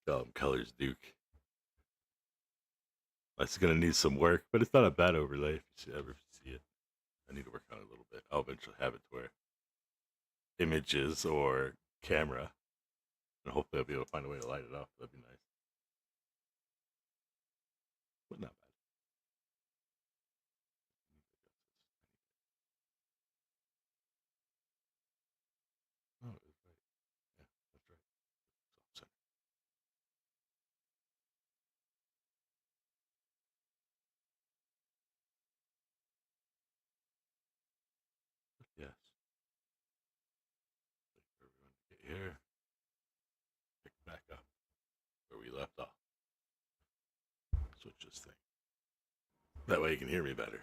Call him Colors Duke. It's gonna need some work, but it's not a bad overlay if you ever see it. I need to work on it a little bit. I'll eventually have it to where images or camera, and hopefully I'll be able to find a way to light it up. That'd be nice, but not bad. Oh, it was right. Yeah, that's right. It's off center. Yes. Wait for everyone to get here. Pick back up where we left off. Switch this thing. That way you can hear me better.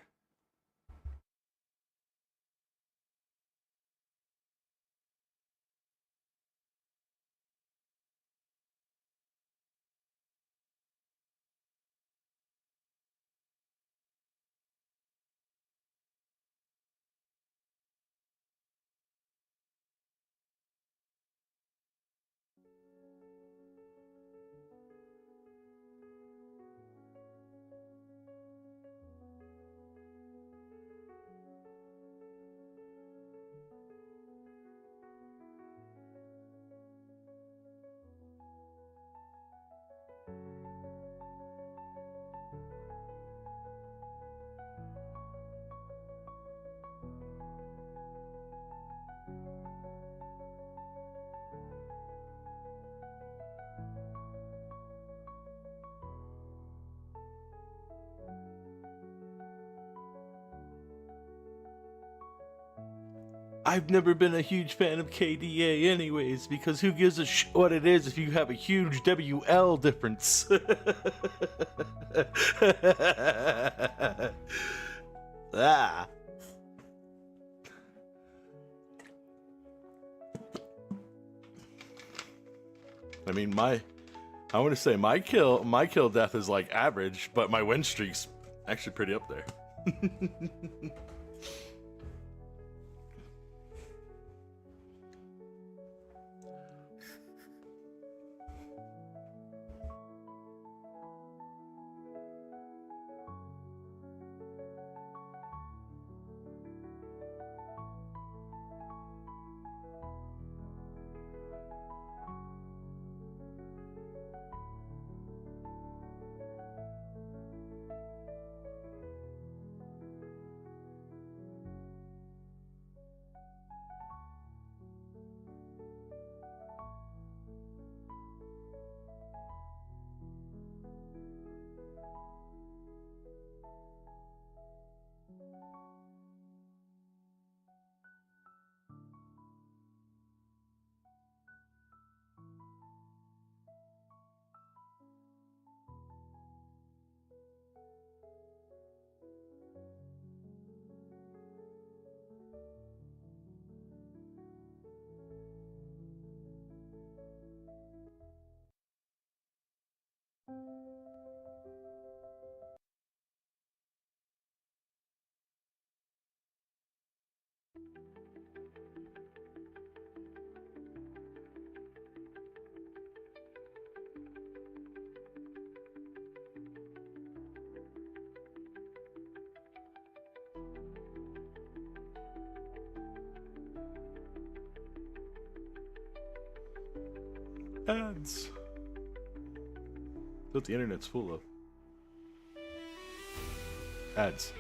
I've never been a huge fan of KDA, anyways, because who gives a what it is if you have a huge WL difference? Ah. I mean, I want to say my kill death is like average, but my win streak's actually pretty up there. Ads. That's what the internet's full of. Ads.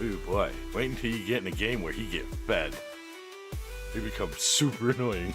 Ooh boy, wait until you get in a game where he get fed. He becomes super annoying.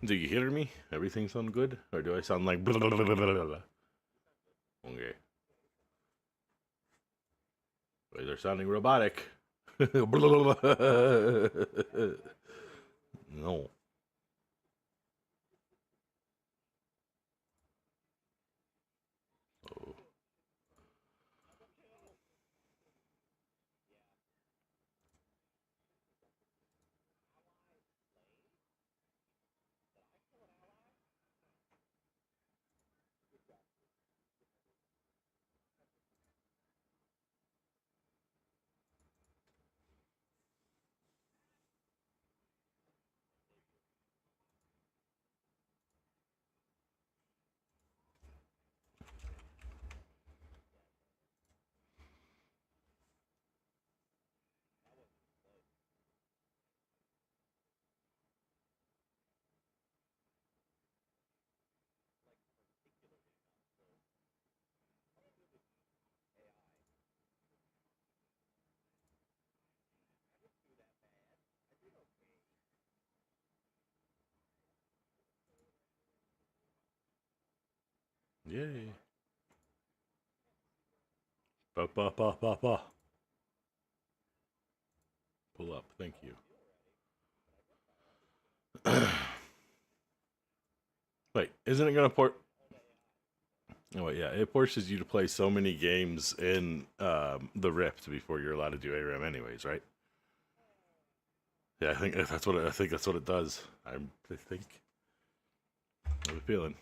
Do you hear me? Everything sound good? Or do I sound like blah, blah, blah, blah, blah, blah? Okay. Well, they're sounding robotic. No. Oh. Yay. Ba ba ba ba ba. Pull up. Thank you. Wait, isn't it gonna port? Oh wait, yeah, it forces you to play so many games in the Rift before you're allowed to do ARAM, anyways, right? Yeah, I think that's what it does. I think. I have a feeling.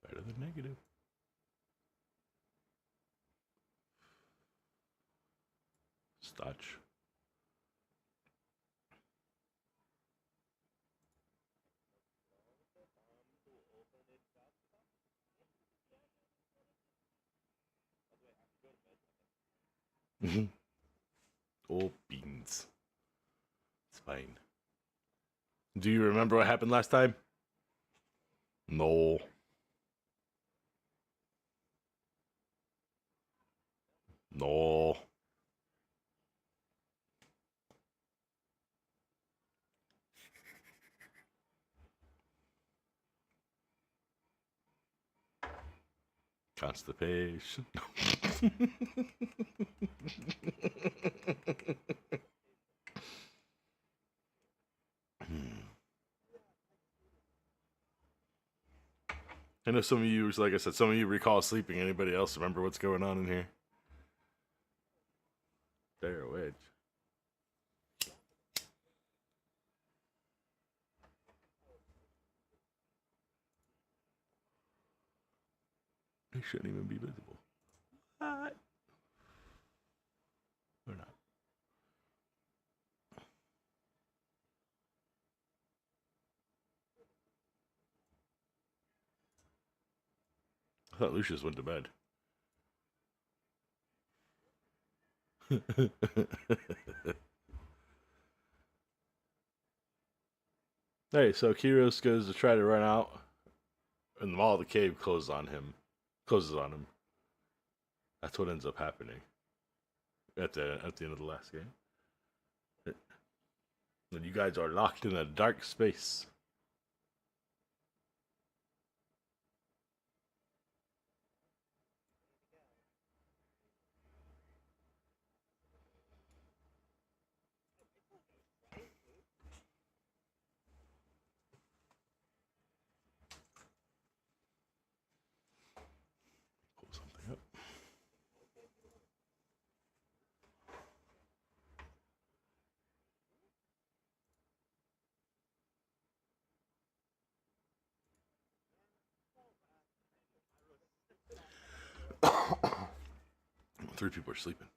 Better than negative. Stotch. Oh, beans. It's fine. Do you remember what happened last time? No. No. Constipation. I know some of you, like I said, some of you recall sleeping. Anybody else remember what's going on in here? There, Wedge. They shouldn't even be visible. What? Or not. I thought Lucius went to bed. Hey, so Kiros goes to try to run out, and the wall of the cave closes on him. Closes on him. That's what ends up happening at the end of the last game. And you guys are locked in a dark space. Pull something up. 3 people are sleeping.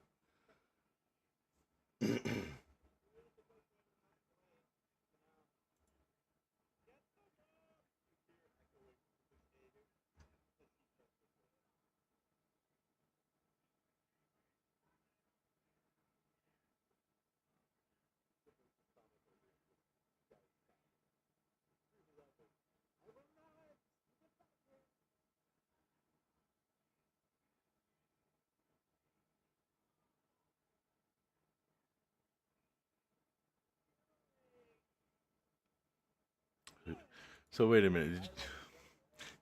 So wait a minute.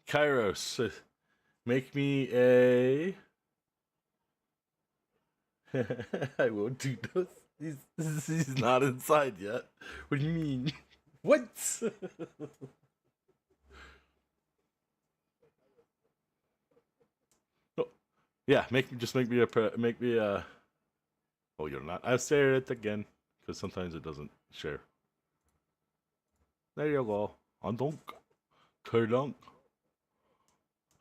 Kairos, make me a. I won't do this. He's not inside yet. What do you mean? What? Oh, yeah, make me a. Oh, you're not. I'll share it again because sometimes it doesn't share. There you go. Andonk. Kerdunk.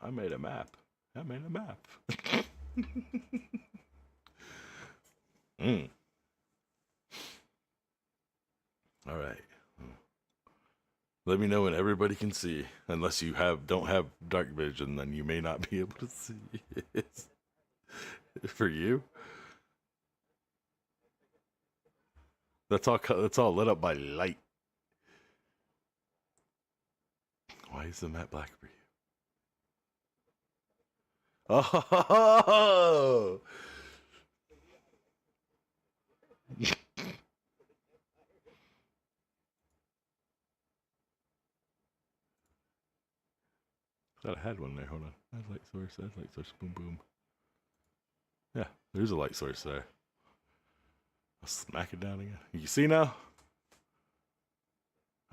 I made a map. I made a map. Mm. All right. Let me know when everybody can see. Unless you don't have dark vision, then you may not be able to see it. For you, that's all lit up by light. Why is the map black for you? Oh. Thought I had one there. Hold on. That's light source. That's light source. Boom, boom. Yeah, there's a light source there. I'll smack it down again. You see now?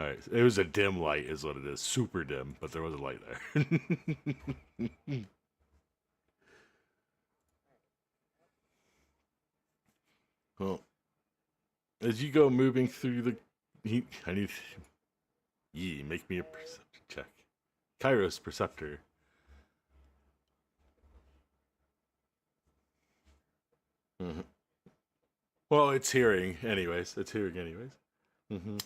All right. It was a dim light, is what it is. Super dim, but there was a light there. Well, as you go moving through I need. Make me a perception check. Kairos Perceptor. Mm-hmm. Well, it's hearing, anyways. It's hearing, anyways. Mm-hmm.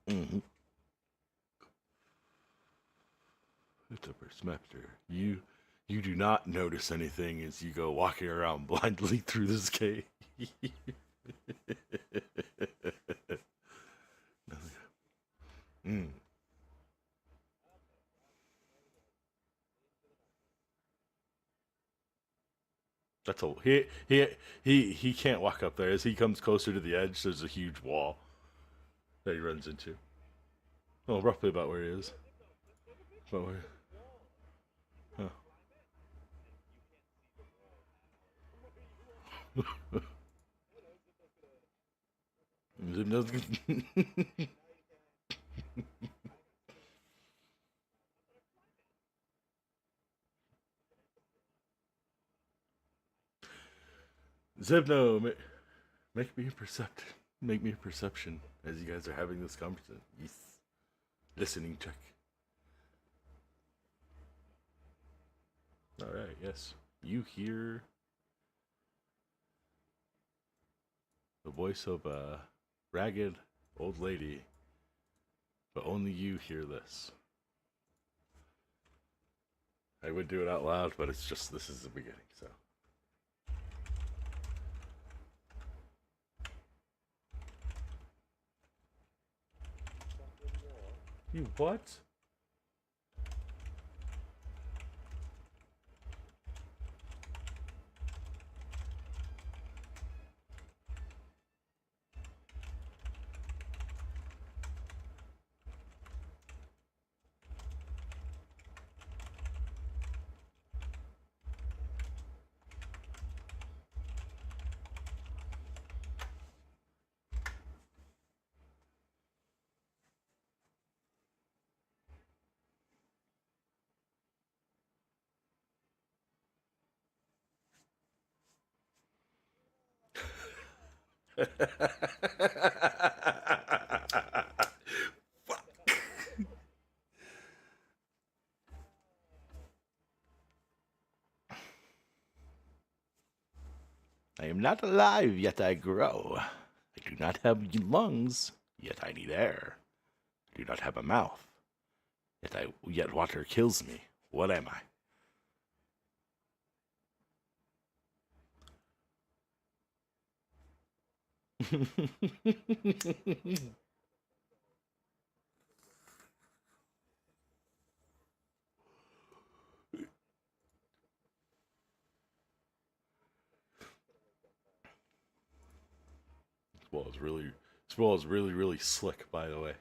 Mm-hmm. It's a perceptor. You do not notice anything as you go walking around blindly through this cave. Mm. That's all. He can't walk up there. As he comes closer to the edge, there's a huge wall that he runs into. Oh, roughly about where he is. About where? Oh. Zebno, make me a perception. Make me a perception as you guys are having this conversation. Yes. Listening check. All right. Yes. You hear the voice of a ragged old lady, but only you hear this. I would do it out loud, but it's just this is the beginning. So. You what? I am not alive, yet I grow. I do not have lungs, yet I need air. I do not have a mouth, yet water kills me. What am I? This wall is really, really slick, by the way.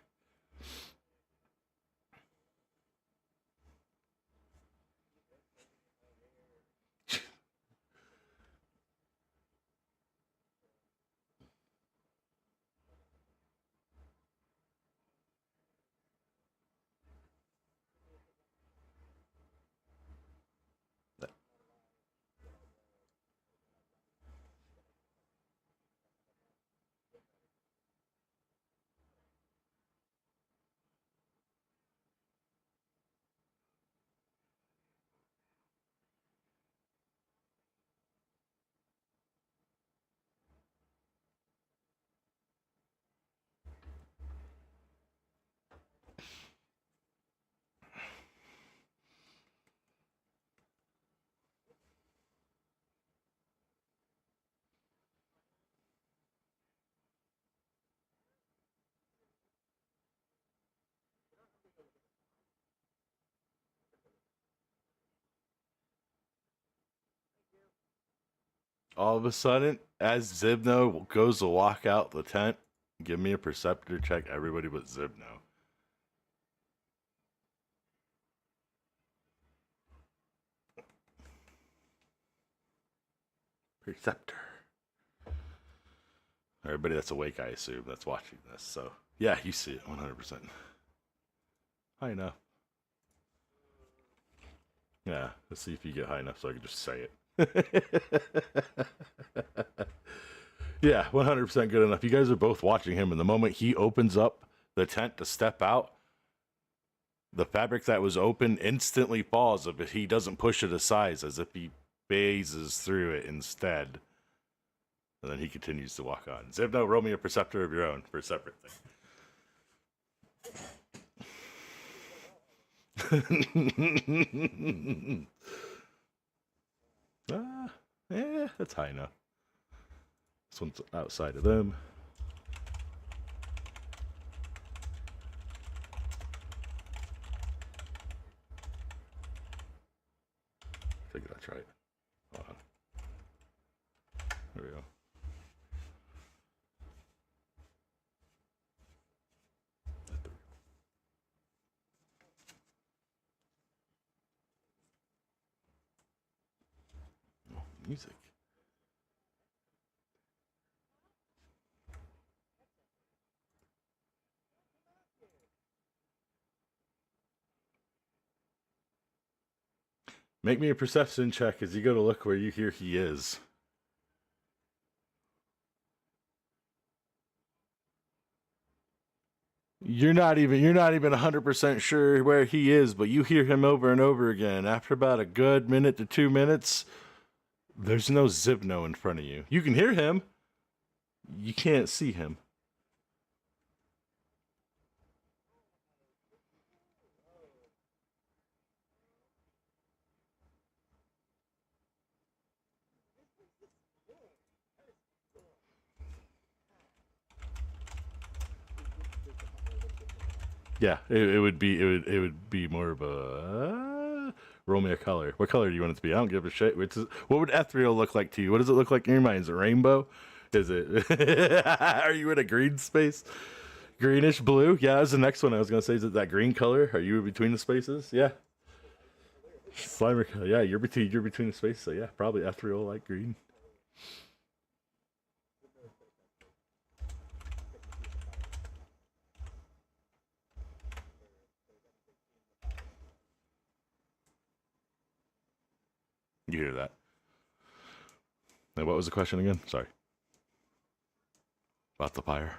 All of a sudden, as Zibno goes to walk out the tent, give me a perceptor check, everybody but Zibno. Perceptor. Everybody that's awake, I assume, that's watching this. So, yeah, you see it 100%. High enough. Yeah, let's see if you get high enough so I can just say it. Yeah, 100% good enough. You guys are both watching him, and the moment he opens up the tent to step out, the fabric that was open instantly falls if he doesn't push it aside, as if he phases through it instead. And then he continues to walk on. Zibno, roll me a perceptor of your own for a separate thing. Yeah, that's high enough. This one's outside of them. I think that's right. Hold on. There we go. Oh, music. Make me a perception check as you go to look where you hear he is. You're not even 100% sure where he is, but you hear him over and over again. After about a good minute to 2 minutes, there's no Zibno in front of you. You can hear him. You can't see him. Yeah, it would be more of a roll me a color. What color do you want it to be? I don't give a shit. What would ethereal look like to you? What does it look like in your mind? Is it rainbow? Is it? Are you in a green space? Greenish blue? Yeah, that was the next one I was gonna say. Is it that green color? Are you between the spaces? Yeah. Slimer color. Yeah, you're between the spaces. So yeah, probably ethereal light green. You hear that? Now, what was the question again? Sorry. About the fire.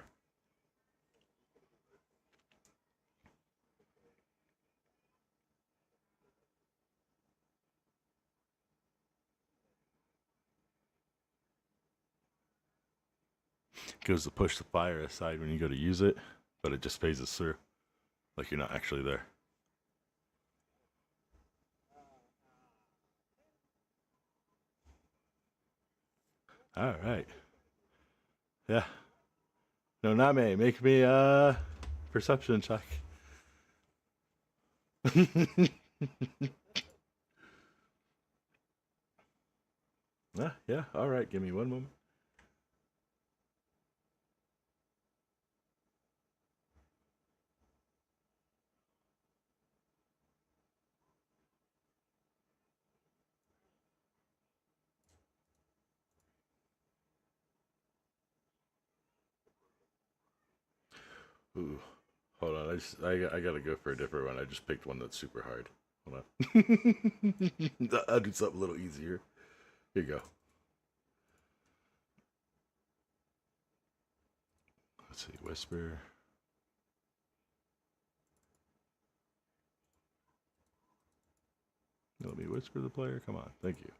Goes to push the fire aside when you go to use it, but it just phases through. Like you're not actually there. All right. Yeah. No, not me. Make me a perception check. Yeah. All right. Give me one moment. Ooh. Hold on, I gotta go for a different one. I just picked one that's super hard. Hold on. I'll do something a little easier. Here you go. Let's see, whisper. Let me whisper the player. Come on, thank you.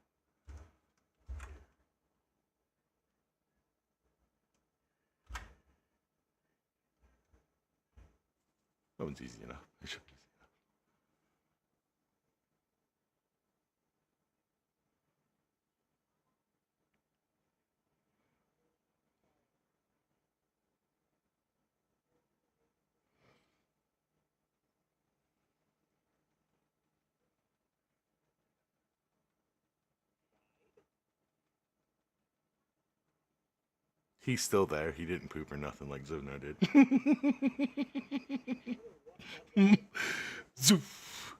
That one's easy enough. It should be easy enough. He's still there. He didn't poop or nothing like Zivno did. Zoof.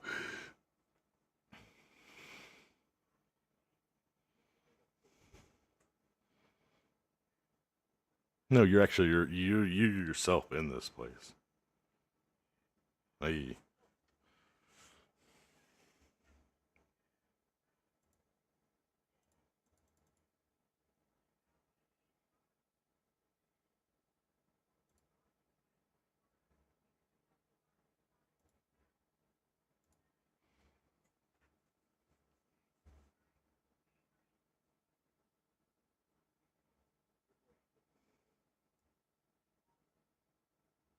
No, you're actually you yourself in this place. Hey.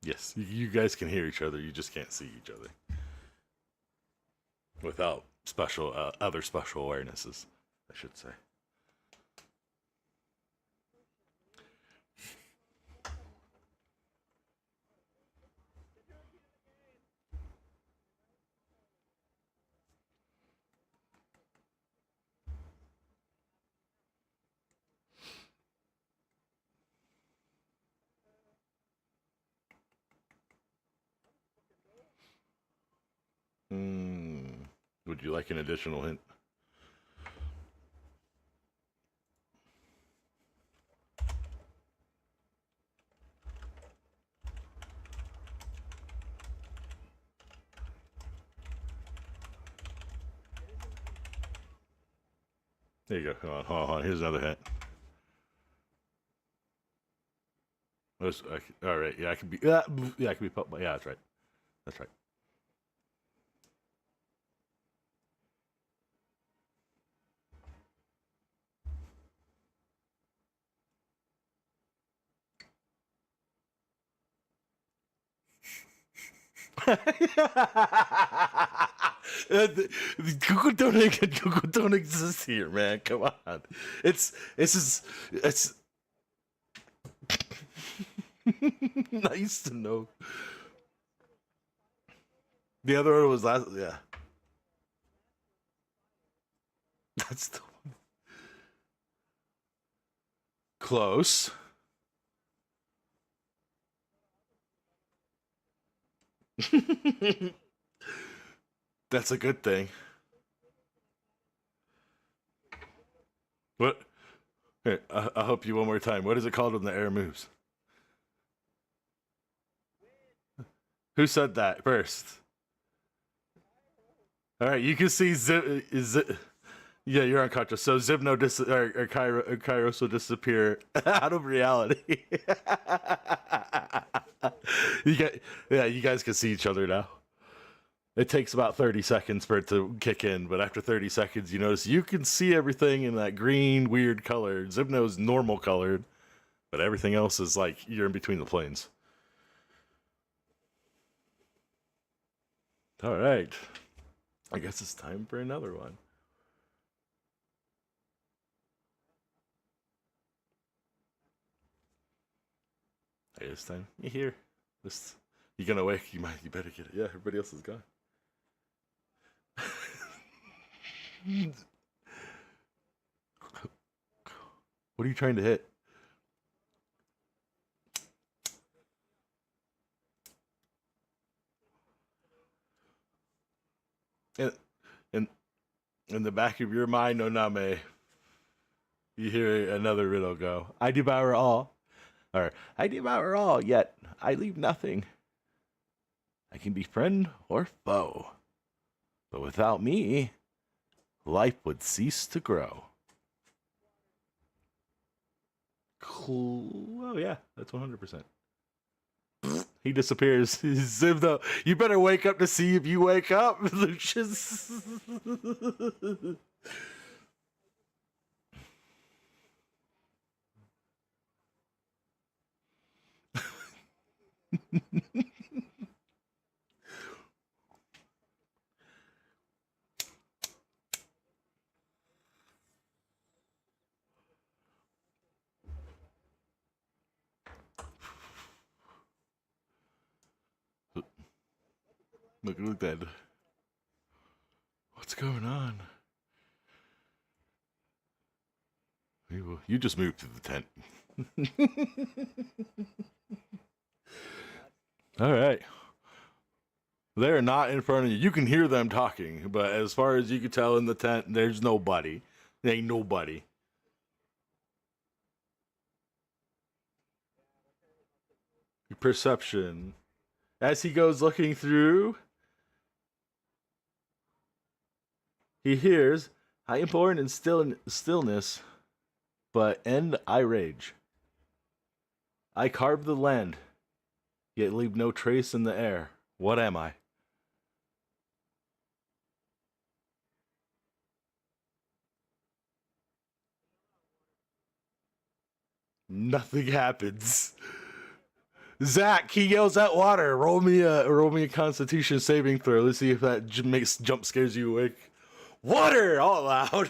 Yes, you guys can hear each other. You just can't see each other without special other special awarenesses, I should say. Hmm. Would you like an additional hint? There you go. Hold on. Here's another hint. All right. Yeah, I can be. Yeah, I can be. Yeah, that's right. That's right. Google don't exist here, man. Come on, it's nice to know. The other one was last. Yeah, that's the one. Close. That's a good thing. What? Here, I'll help you one more time. What is it called when the air moves? Who said that first? All right, you can see yeah, you're unconscious. So Zivno or Kairos will disappear out of reality. Yeah, you guys can see each other now. It takes about 30 seconds for it to kick in, but after 30 seconds, you notice you can see everything in that green, weird color. Zivno's normal colored, but everything else is like you're in between the planes. All right. I guess it's time for another one. Hey, it's time. You here? This you gonna wake? You better get it. Yeah, everybody else is gone. What are you trying to hit? In, in, in the back of your mind, Oname, you hear another riddle go. I devour all. Or, I devour all, yet I leave nothing. I can be friend or foe. But without me, life would cease to grow. Cool. Oh, yeah, that's 100%. He disappears. Zivdo, you better wake up to see if you wake up, Lucius. Look that. What's going on? You just moved to the tent. All right. They're not in front of you. You can hear them talking, but as far as you can tell in the tent, there's nobody. There ain't nobody. Perception. As he goes looking through, he hears, I am born in stillness, but end I rage. I carve the land, yet leave no trace in the air. What am I? Nothing happens. Zach, he yells at water. Roll me a Constitution saving throw. Let's see if that jump scares you awake. Water all loud.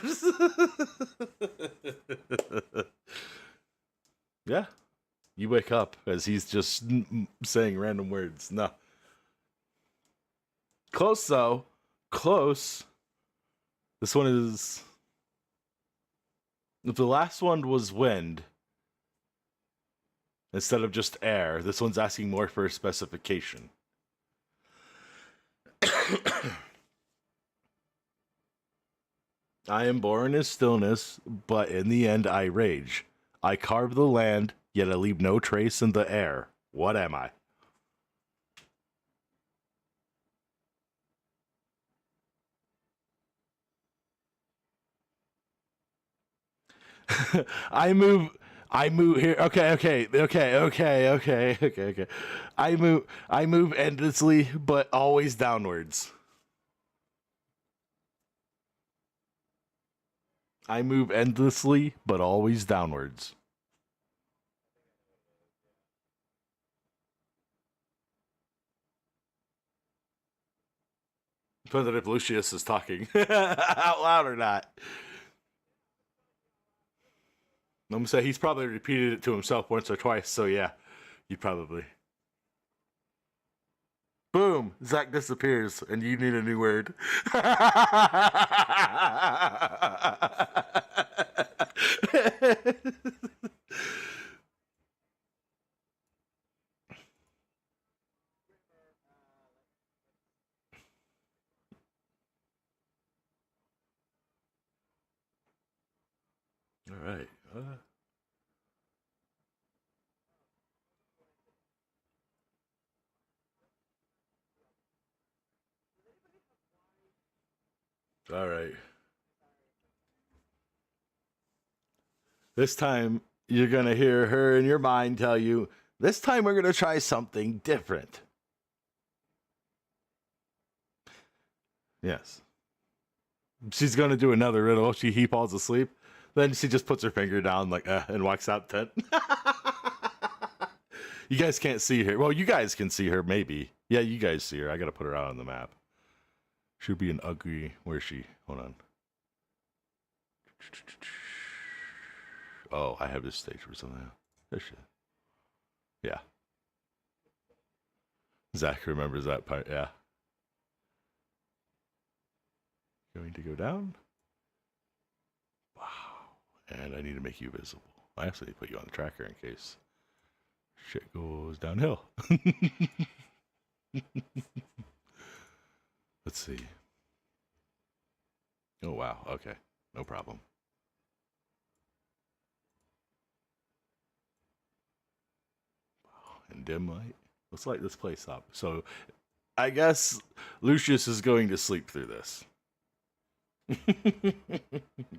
Yeah, you wake up as he's just saying random words. No, close though. Close. This one is. If the last one was wind instead of just air, this one's asking more for a specification. I am born in stillness, but in the end I rage. I carve the land, yet I leave no trace in the air. What am I? I move here. Okay. I move endlessly, but always downwards. I move endlessly, but always downwards. Depends on if Lucius is talking out loud or not. I'm gonna say he's probably repeated it to himself once or twice, so yeah, you probably. Boom! Zach disappears, and you need a new word. All right. All right. This time you're gonna hear her in your mind tell you, "This time we're gonna try something different." Yes. She's gonna do another riddle. He falls asleep. Then she just puts her finger down like and walks out the tent. You guys can't see her. Well, you guys can see her maybe. Yeah, you guys see her. I gotta put her out on the map. She'll be an ugly. Where's she? Hold on. Oh, I have this stage for something. There she is. Yeah. Zach remembers that part. Yeah. Going to go down. Wow. And I need to make you visible. I actually need to put you on the tracker in case shit goes downhill. Let's see. Oh, wow. Okay. No problem. and dim light. Let's light this place up. So I guess Lucius is going to sleep through this.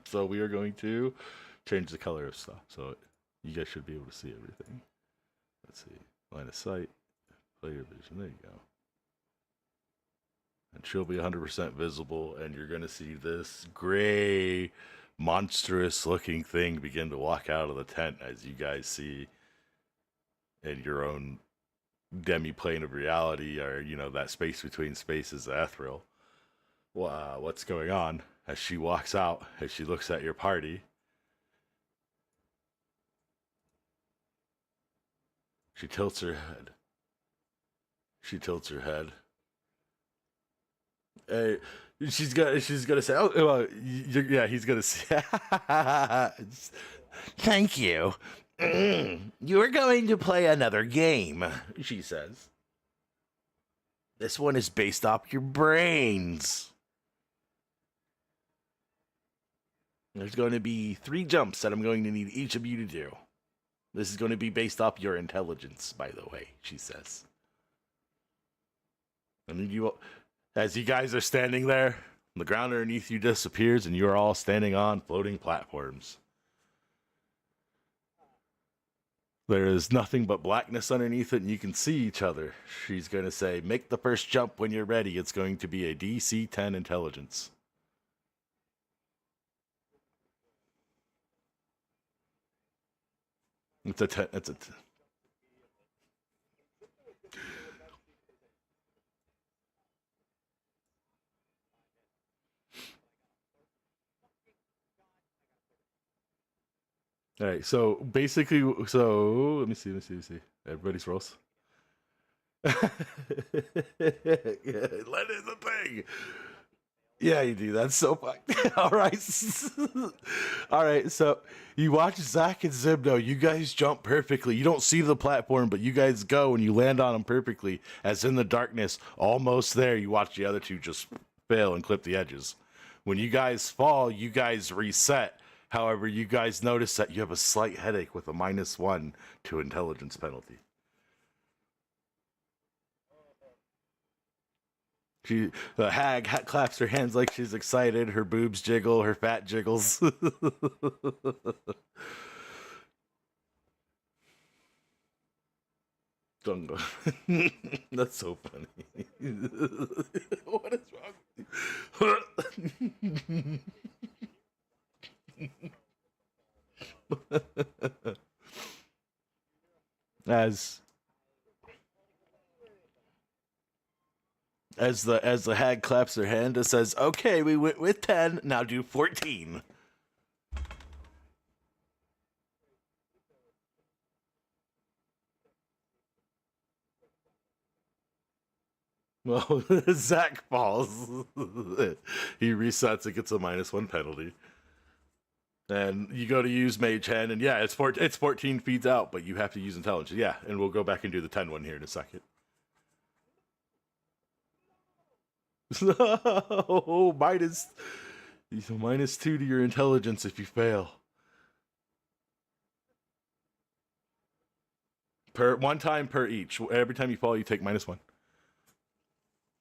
So we are going to change the color of stuff. So you guys should be able to see everything. Let's see. Line of sight. Player vision. There you go. And she'll be 100% visible, and you're going to see this gray, monstrous looking thing begin to walk out of the tent as you guys see in your own demi-plane of reality, or, you know, that space between spaces, Ethereal. What's going on as she walks out, as she looks at your party. She tilts her head. Hey, she's gonna say, "Oh, well, yeah." He's gonna say, "Thank you. You're going to play another game," she says. "This one is based off your brains. There's going to be 3 jumps that I'm going to need each of you to do. This is going to be based off your intelligence, by the way," she says. And you, as you guys are standing there, the ground underneath you disappears, and you're all standing on floating platforms. There is nothing but blackness underneath it, and you can see each other. She's going to say, "Make the first jump when you're ready. It's going to be a DC 10 intelligence." It's a 10. It's a 10. All right, so basically, so let me see. Everybody's rolls. Let in the thing. Yeah, you do. That's so fun. All right. All right. So you watch Zach and Zibno. You guys jump perfectly. You don't see the platform, but you guys go and you land on them perfectly. As in the darkness, almost there, you watch the other two just fail and clip the edges. When you guys fall, you guys reset. However, you guys notice that you have a slight headache with a -1 to intelligence penalty. The hag claps her hands like she's excited. Her boobs jiggle. Her fat jiggles. Jungle. That's so funny. What is wrong with you? As the hag claps her hand, it says, "Okay, we went with 10. Now do 14." Well, Zach falls. He resets. It gets a -1 penalty. And you go to use Mage Hand, and yeah, it's 14 feet out, but you have to use intelligence. Yeah, and we'll go back and do the 10 one here in a second. Oh, -2 to your intelligence if you fail. Per one time per each. Every time you fall, you take -1.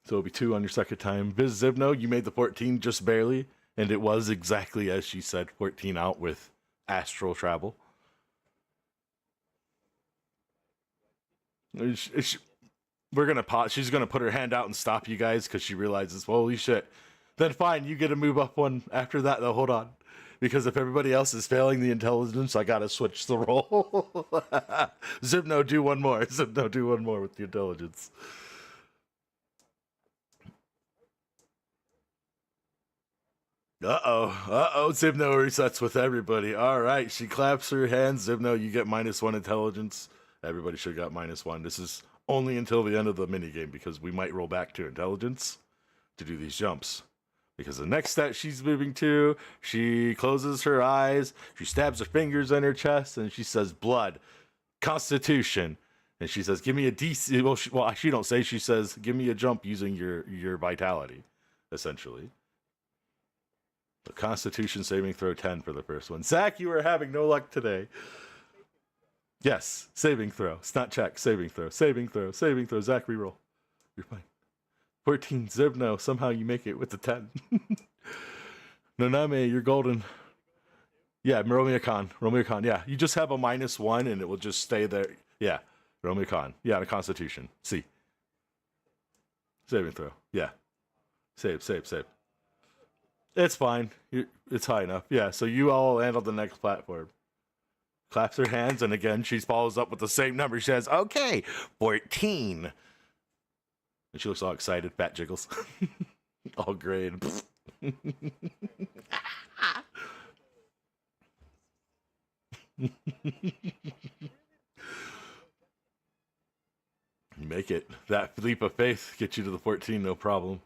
So it'll be 2 on your second time. Viz Zibno, you made the 14 just barely, and it was exactly as she said, 14 out with astral travel. We're gonna pause. She's gonna put her hand out and stop you guys because she realizes, holy shit. Then fine, you get to move up one after that. Though hold on, because if everybody else is failing the intelligence, I gotta switch the roll. Zibno, do one more. Zibno, do one more with the intelligence. Zibno resets with everybody. All right, she claps her hands. Zibno, you get -1 intelligence. Everybody should have got -1. This is only until the end of the minigame because we might roll back to intelligence to do these jumps. Because the next stat she's moving to, she closes her eyes, she stabs her fingers in her chest, and she says, "Blood, Constitution." And she says, "Give me a DC." Well, she don't say. She says, "Give me a jump using your vitality," essentially. The Constitution saving throw 10 for the first one. Zach, you are having no luck today. Yes, saving throw. It's not check. Saving throw. Saving throw. Saving throw. Zach, reroll. You're fine. 14. Zebno. Somehow you make it with the 10. Naname, you're golden. Yeah, Romeo Khan. Romeo Khan. Yeah, you just have a -1 and it will just stay there. Yeah, Romeo Khan. Yeah, the Constitution. See. Saving throw. Yeah. Save, save, save. It's fine. It's high enough. Yeah, so you all land on the next platform. Claps her hands, and again, she follows up with the same number. She says, okay, 14. And she looks all excited. Fat jiggles. All great. Make it. That leap of faith gets you to the 14, no problem.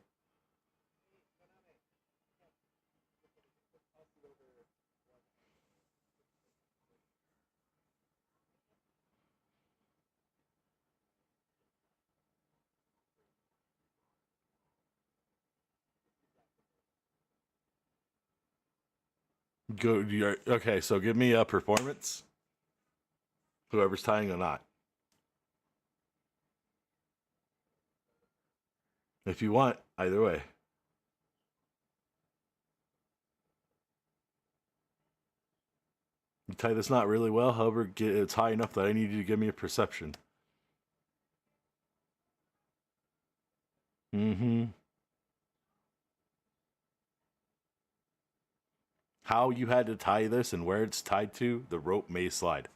Go. Okay, so give me a performance. Whoever's tying a knot. If you want, either way. You tie this knot really well, however, it's high enough that I need you to give me a perception. Mm-hmm. How you had to tie this and where it's tied to, the rope may slide.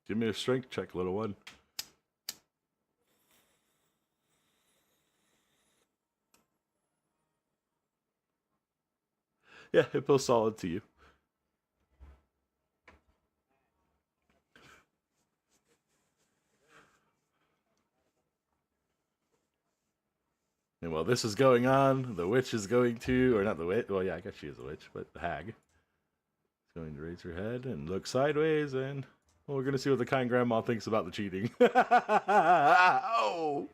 Give me a strength check, little one. Yeah, it feels solid to you. And while this is going on, the witch is going to, or not the witch, well, yeah, I guess she is a witch, but the hag is going to raise her head and look sideways, and well, we're going to see what the kind grandma thinks about the cheating. Oh!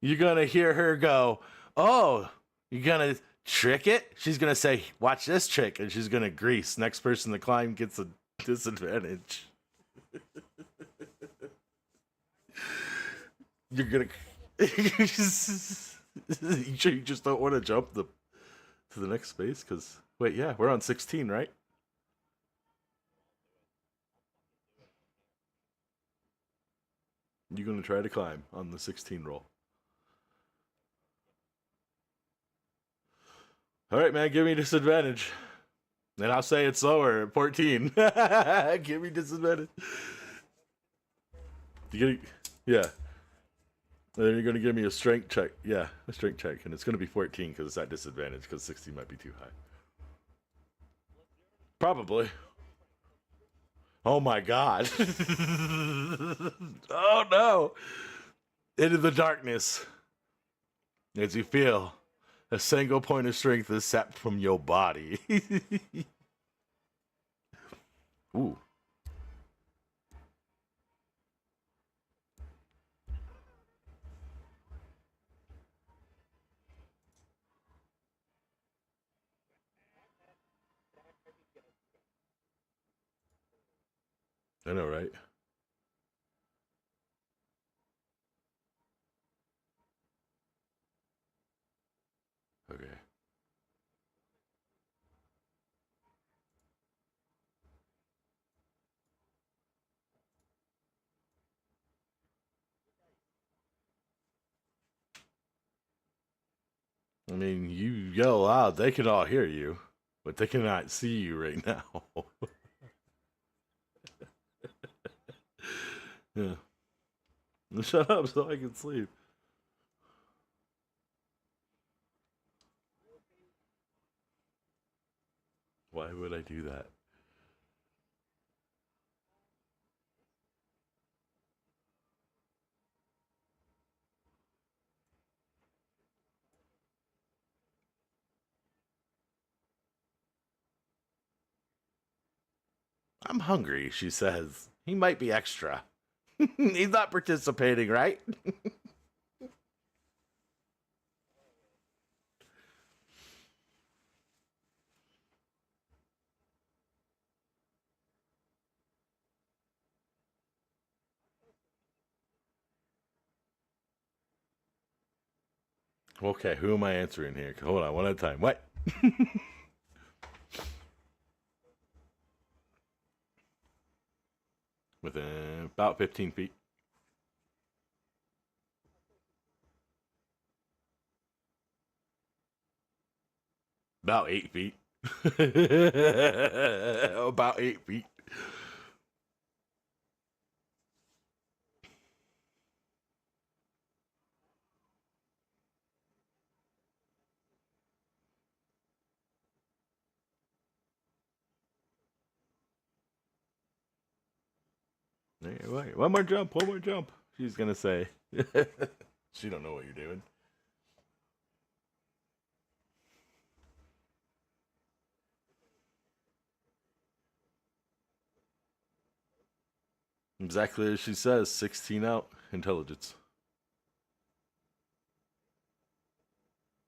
You're going to hear her go, oh, you're going to trick it? She's going to say, watch this trick, and she's going to grease. Next person to climb gets a disadvantage. You're going to... You sure you just don't want to jump to the next space? Because, wait, yeah, we're on 16, right? You're going to try to climb on the 16 roll. All right, man, give me disadvantage. And I'll say it's lower at 14. Give me disadvantage. Yeah. And then you're going to give me a strength check. Yeah, a strength check. And it's going to be 14 because it's at disadvantage because 16 might be too high. Probably. Oh my god. Oh no. Into the darkness. As you feel a single point of strength is sapped from your body. Ooh. I know, right? Okay. I mean, you yell loud, they can all hear you, but they cannot see you right now. Yeah. Shut up so I can sleep. Why would I do that? I'm hungry, she says. He might be extra. He's not participating, right? Okay, who am I answering here? Hold on, one at a time. What? Within about 15 feet. About 8 feet. About 8 feet. Wait, one more jump, one more jump. She's gonna say. She don't know what you're doing. Exactly as she says. 16 out. Intelligence.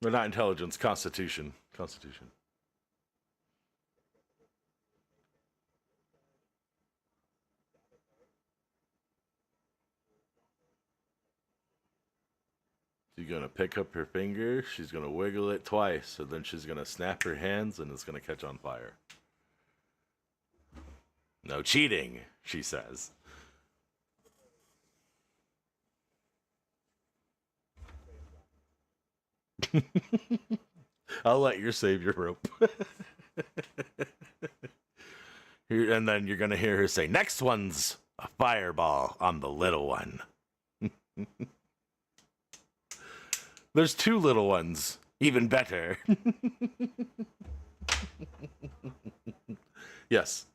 Or not intelligence. Constitution. Constitution. She's gonna pick up her finger. She's gonna wiggle it twice, and then she's gonna snap her hands, and it's gonna catch on fire. No cheating, she says. I'll let you save your rope. And then you're gonna hear her say, "Next one's a fireball on the little one." There's two little ones. Even better. Yes.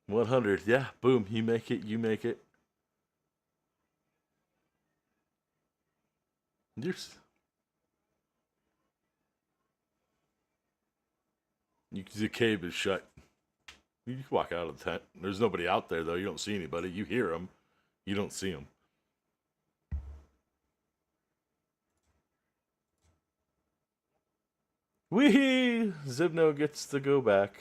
100. Yeah. Boom. You make it. You make it. You're, the cave is shut. You can walk out of the tent. There's nobody out there, though. You don't see anybody. You hear them. You don't see them. Wee! Zibno gets to go back.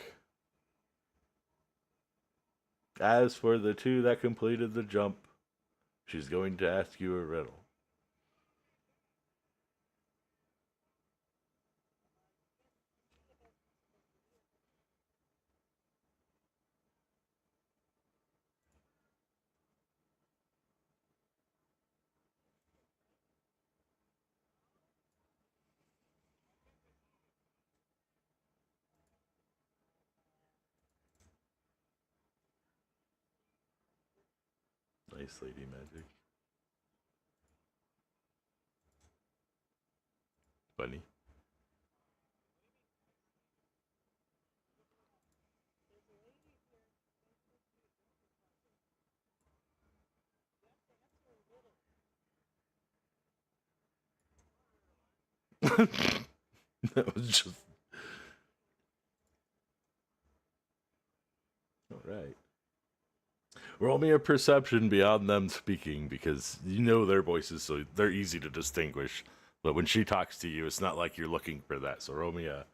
As for the two that completed the jump, she's going to ask you a riddle. Nice lady magic. Funny. That was just. Alright. Roll me a perception beyond them speaking because you know their voices, so they're easy to distinguish. But when she talks to you, it's not like you're looking for that. So roll me a.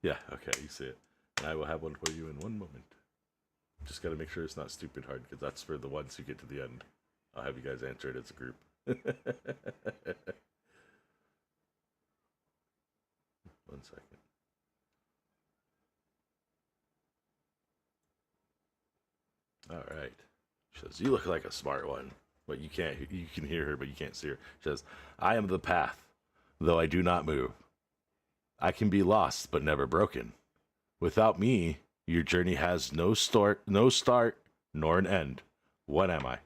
Yeah, okay, you see it. And I will have one for you in one moment. Just gotta make sure it's not stupid hard because that's for the ones who get to the end. I'll have you guys answer it as a group. One second. All right. She says, "You look like a smart one, but you can't. You can hear her, but you can't see her." She says, "I am the path, though I do not move. I can be lost, but never broken. Without me, your journey has no start, nor an end. What am I?"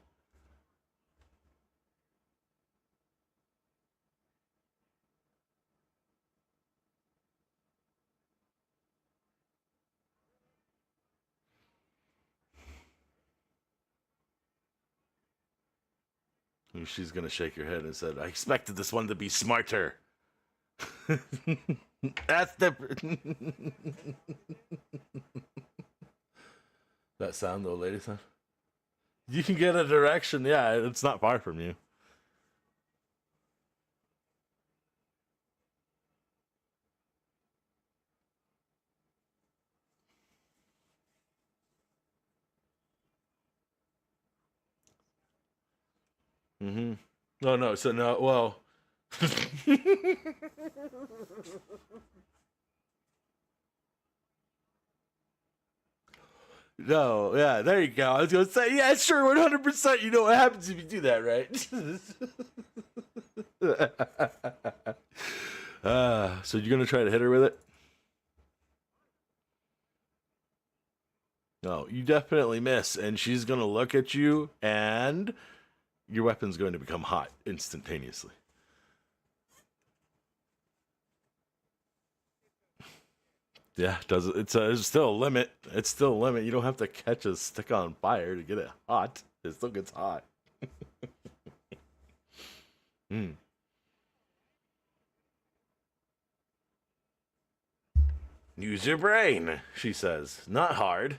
And she's gonna shake her head and said, "I expected this one to be smarter." That's the that sound, though, lady sound. You can get a direction. Yeah, it's not far from you. Mm-hmm. Oh no. So no. Well. No, yeah, there you go. I was gonna say, yeah, sure, 100%. You know what happens if you do that, right? So you're gonna try to hit her with it? No, you definitely miss, and she's gonna look at you, and your weapon's going to become hot instantaneously. Yeah, does it? It's still a limit. It's still a limit. You don't have to catch a stick on fire to get it hot. It still gets hot. Mm. Use your brain, she says. Not hard.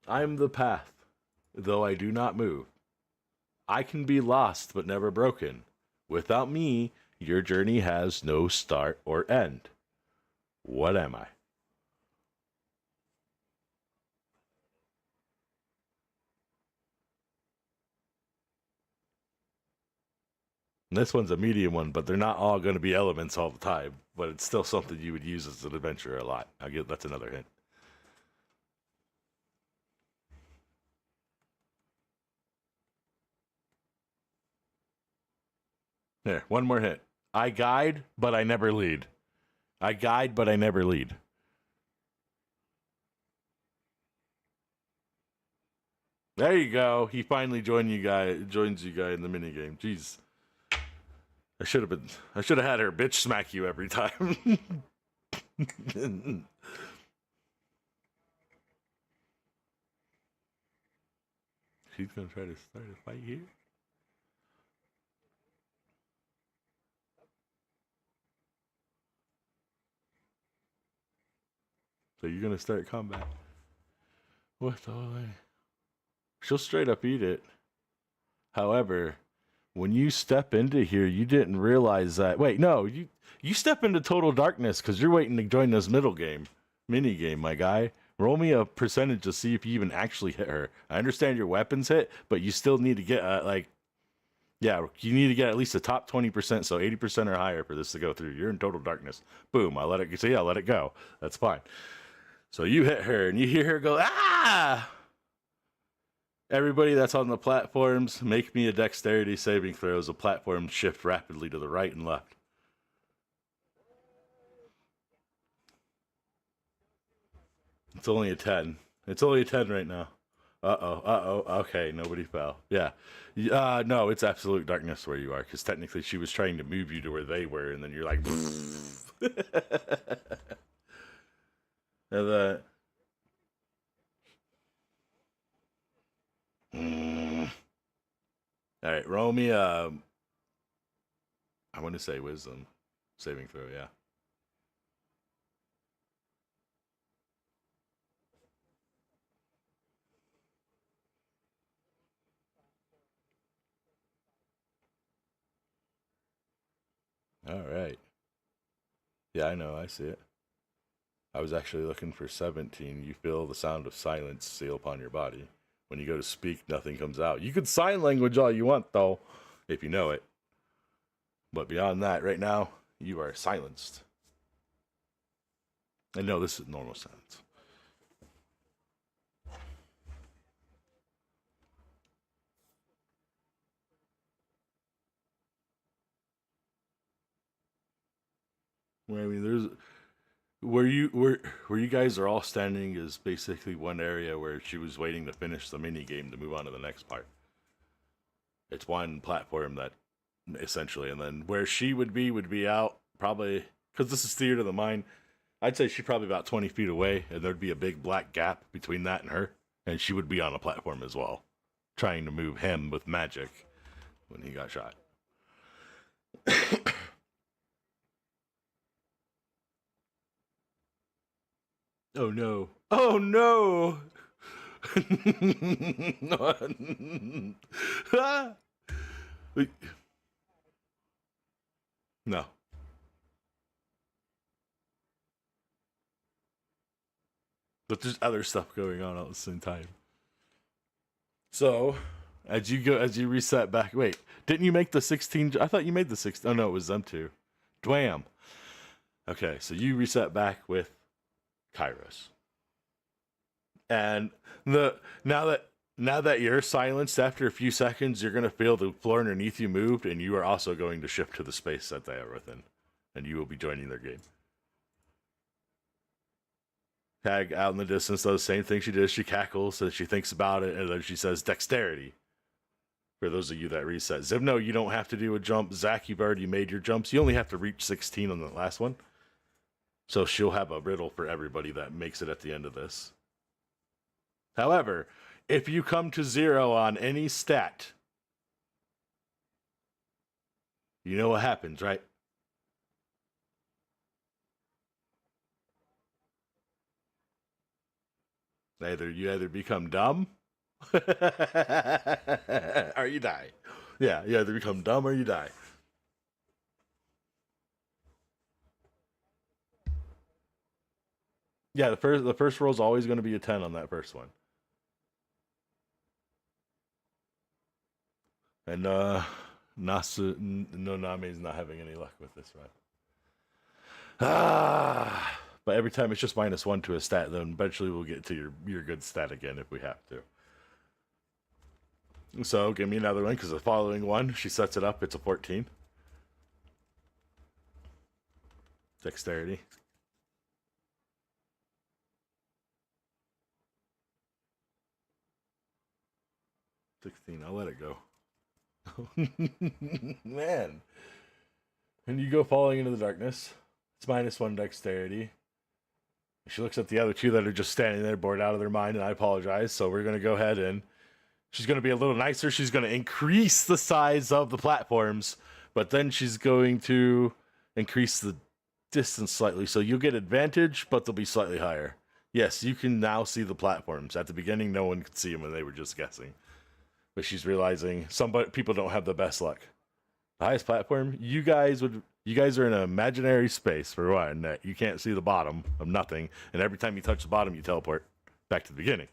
I'm the path, though I do not move. I can be lost but never broken. Without me, your journey has no start or end. What am I? And this one's a medium one, but they're not all going to be elements all the time. But it's still something you would use as an adventurer a lot. I'll give that's another hint. There, one more hint. I guide, but I never lead. I guide, but I never lead. There you go. He finally joins you guy in the minigame. Jeez. I should have had her bitch smack you every time. She's gonna try to start a fight here. So you're gonna start combat. What the way? She'll straight up eat it. However, when you step into here, you didn't realize that. Wait, no, you step into total darkness because you're waiting to join this mini game, my guy. Roll me a percentage to see if you even actually hit her. I understand your weapons hit, but you still need to get yeah, you need to get at least a top 20%, so 80% or higher for this to go through. You're in total darkness. Boom, I let it. So yeah, let it go. That's fine. So you hit her, and you hear her go, ah! Everybody that's on the platforms, make me a dexterity saving throw as the platforms shift rapidly to the right and left. It's only a 10. It's only a 10 right now. Okay, nobody fell. Yeah. No, it's absolute darkness where you are, because technically she was trying to move you to where they were, and then you're like, and all right, roll me. I want to say wisdom saving throw. Yeah. All right. Yeah, I know. I see it. I was actually looking for 17. You feel the sound of silence seal upon your body. When you go to speak, nothing comes out. You can sign language all you want, though, if you know it. But beyond that, right now, you are silenced. And no, this is normal silence. I mean, there's where you guys are all standing is basically one area where she was waiting to finish the mini game to move on to the next part. It's one platform that essentially, and then where she would be out probably because this is theater of the mind. I'd say she's probably about 20 feet away, and there'd be a big black gap between that and her, and she would be on a platform as well, trying to move him with magic when he got shot. Oh no. Oh no! No. But there's other stuff going on at the same time. So, as you reset back, wait, didn't you make the 16? I thought you made the 16. Oh no, it was them two. Dwam. Okay, so you reset back with Kairos. And the now that you're silenced after a few seconds, you're gonna feel the floor underneath you moved, and you are also going to shift to the space that they are within, and you will be joining their game. Tag out in the distance does the same thing she does. She cackles and she thinks about it, and then she says dexterity. For those of you that reset, Zivno, you don't have to do a jump. Zach, you've already made your jumps. You only have to reach 16 on the last one. So she'll have a riddle for everybody that makes it at the end of this. However, if you come to 0 on any stat, you know what happens, right? You either become dumb or you die. Yeah, you either become dumb or you die. Yeah, the first roll is always going to be a 10 on that first one. And Noname is not having any luck with this, right? But every time it's just -1 to a stat, then eventually we'll get to your good stat again if we have to. So give me another one, because the following one, she sets it up, it's a 14. Dexterity. 16, I'll let it go. Man. And you go falling into the darkness. It's -1 dexterity. She looks at the other two that are just standing there, bored out of their mind, and I apologize. So we're going to go ahead and she's going to be a little nicer. She's going to increase the size of the platforms, but then she's going to increase the distance slightly. So you'll get advantage, but they'll be slightly higher. Yes, you can now see the platforms. At the beginning, no one could see them, and they were just guessing. But she's realizing people don't have the best luck. The highest platform, you guys are in an imaginary space for one that you can't see the bottom of nothing, and every time you touch the bottom, you teleport back to the beginning.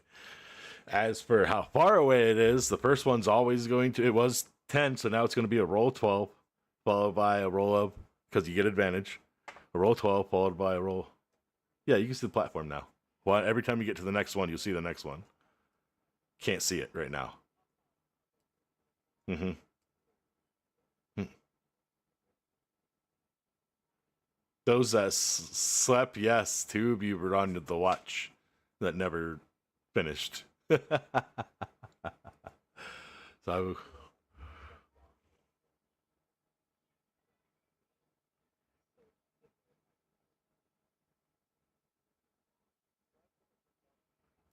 As for how far away it is, the first one's always going to, it was 10, so now it's going to be a roll 12, followed by a roll of, because you get advantage, a roll 12, followed by a roll. Yeah, you can see the platform now. Well, every time you get to the next one, you'll see the next one. Can't see it right now. Mm-hmm. Those that slept, yes. 2 of you were on the watch that never finished. So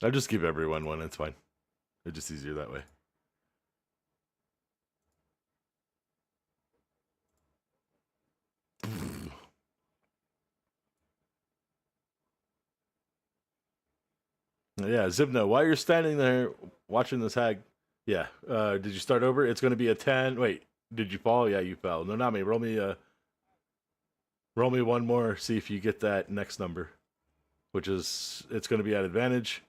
I'll just give everyone one. It's fine. It's just easier that way. Yeah, Zibno, while you're standing there watching this hag, yeah, did you start over? It's going to be a 10. Wait, did you fall? Yeah, you fell. No, not me. Roll me one more. See if you get that next number, which is it's going to be at advantage.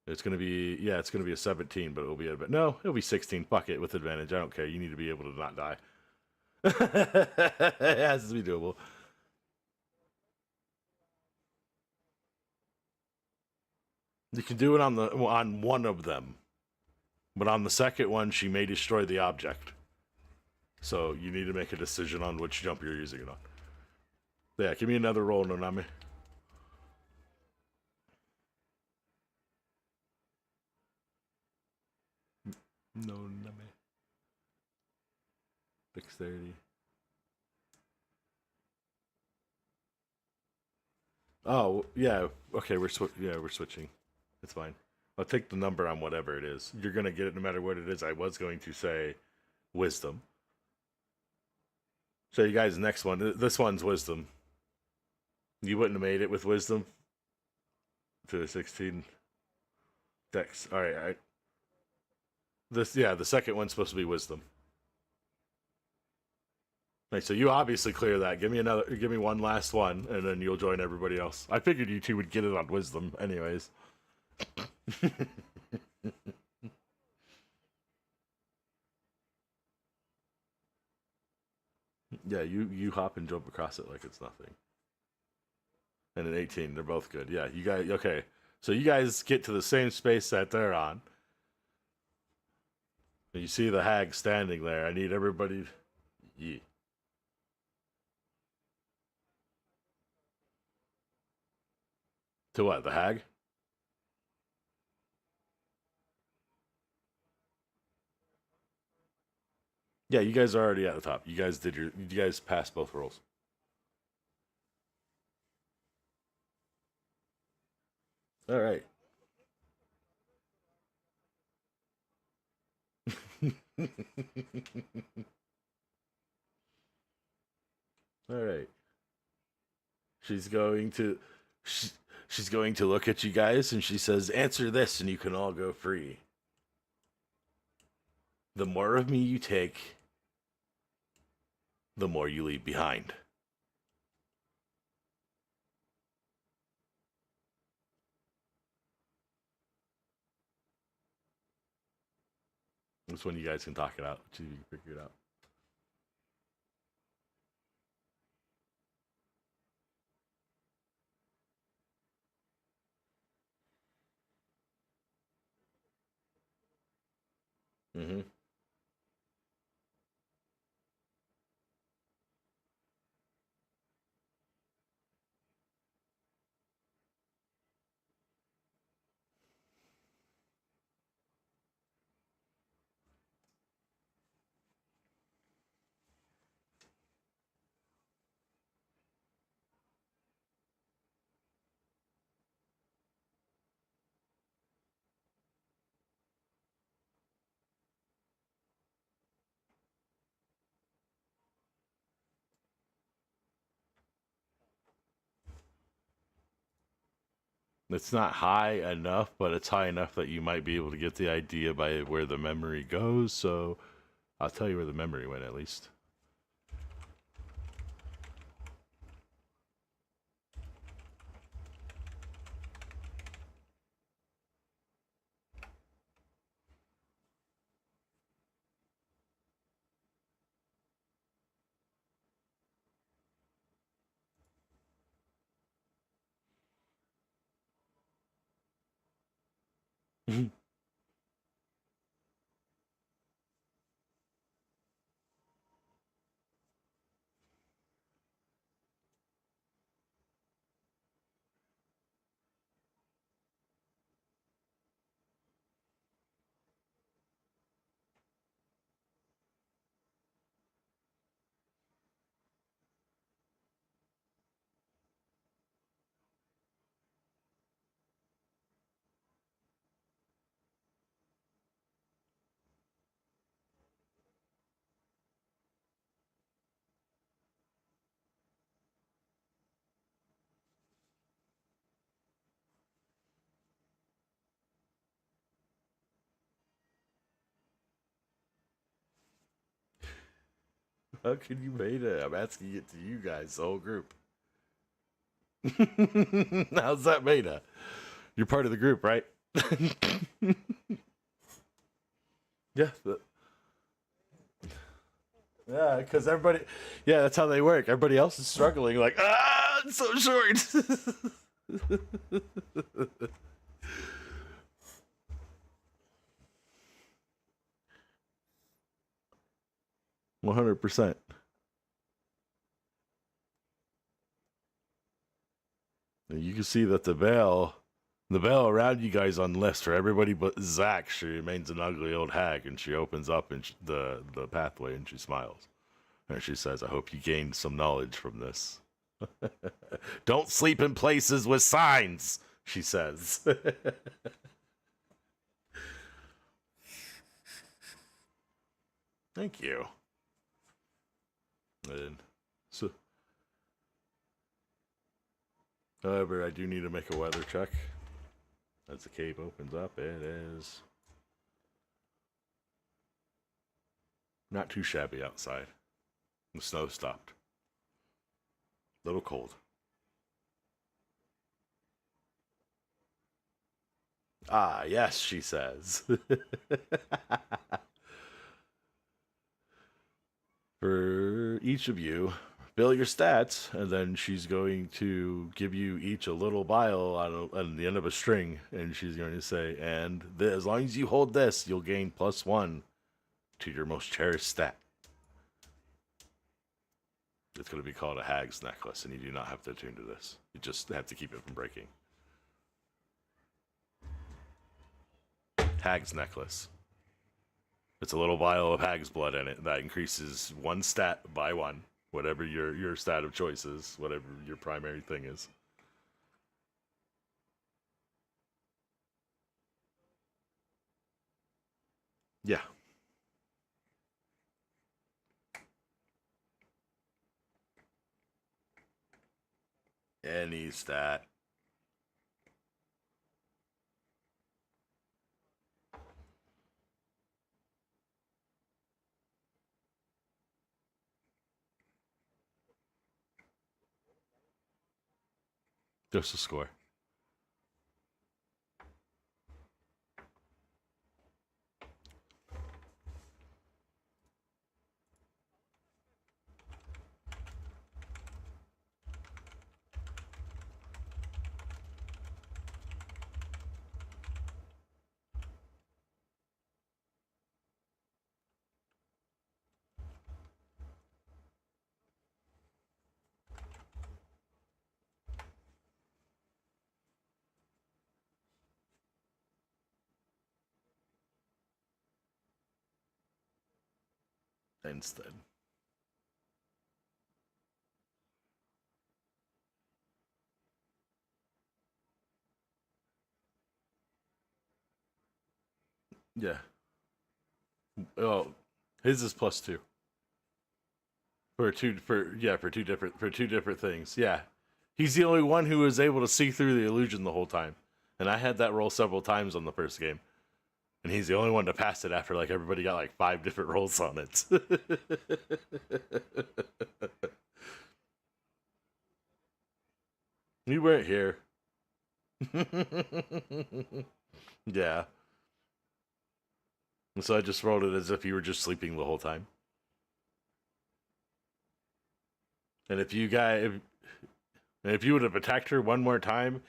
It's going to be it's going to be a 17, but it'll be no, it'll be 16. Fuck it, with advantage. I don't care. You need to be able to not die. It has to be doable. You can do it on one of them, but on the second one, she may destroy the object. So you need to make a decision on which jump you're using it on. Yeah, give me another roll, Noname. Noname. Dexterity. Oh yeah, okay. We're switching. It's fine. I'll take the number on whatever it is. You're gonna get it no matter what it is. I was going to say wisdom. So you guys, next one. This one's wisdom. You wouldn't have made it with wisdom to the 16 dex. All right, all right. This yeah, the second one's supposed to be wisdom. Right, so you obviously clear that. Give me another. Give me one last one, and then you'll join everybody else. I figured you two would get it on wisdom, anyways. Yeah, you hop and jump across it like it's nothing. And an 18, they're both good. Yeah, you guys. Okay, so you guys get to the same space that they're on. And you see the hag standing there. I need everybody. Yeah. To what? The hag? Yeah, you guys are already at the top. You guys did your. You guys passed both rolls. All right. All right. She's going to. She, she's going to look at you guys and she says, "Answer this, and you can all go free. The more of me you take, the more you leave behind." That's when you guys can talk it out. See if you can figure it out. Mm-hmm. It's not high enough, but it's high enough that you might be able to get the idea by where the memory goes. So I'll tell you where the memory went at least. How can you beta? I'm asking it to you guys, the whole group. How's that beta? You're part of the group, right? Yeah. Yeah, because everybody, yeah, that's how they work. Everybody else is struggling, like, it's so short. 100%. And you can see that the veil around you guys on list for everybody but Zach, she remains an ugly old hag, and she opens up and the pathway and she smiles. And she says, "I hope you gained some knowledge from this." Don't sleep in places with signs, she says. Thank you. And so, however, I do need to make a weather check. As the cave opens up, it is not too shabby outside. The snow stopped. A little cold. Ah, yes, she says. For each of you, fill your stats, and then she's going to give you each a little vial on the end of a string, and she's going to say, and as long as you hold this, you'll gain +1 to your most cherished stat. It's going to be called a Hag's Necklace, and you do not have to attune to this. You just have to keep it from breaking. Hag's Necklace. It's a little vial of hag's blood in it that increases 1 stat by 1, whatever your stat of choice is, whatever your primary thing is. Yeah. Any stat. Just a score. Instead. Yeah. Oh, his is +2 for two different things. Yeah, he's the only one who was able to see through the illusion the whole time, and I had that roll several times on the first game, and he's the only one to pass it after like everybody got like 5 different rolls on it. You weren't here. Yeah. So I just rolled it as if you were just sleeping the whole time. And if you would have attacked her one more time,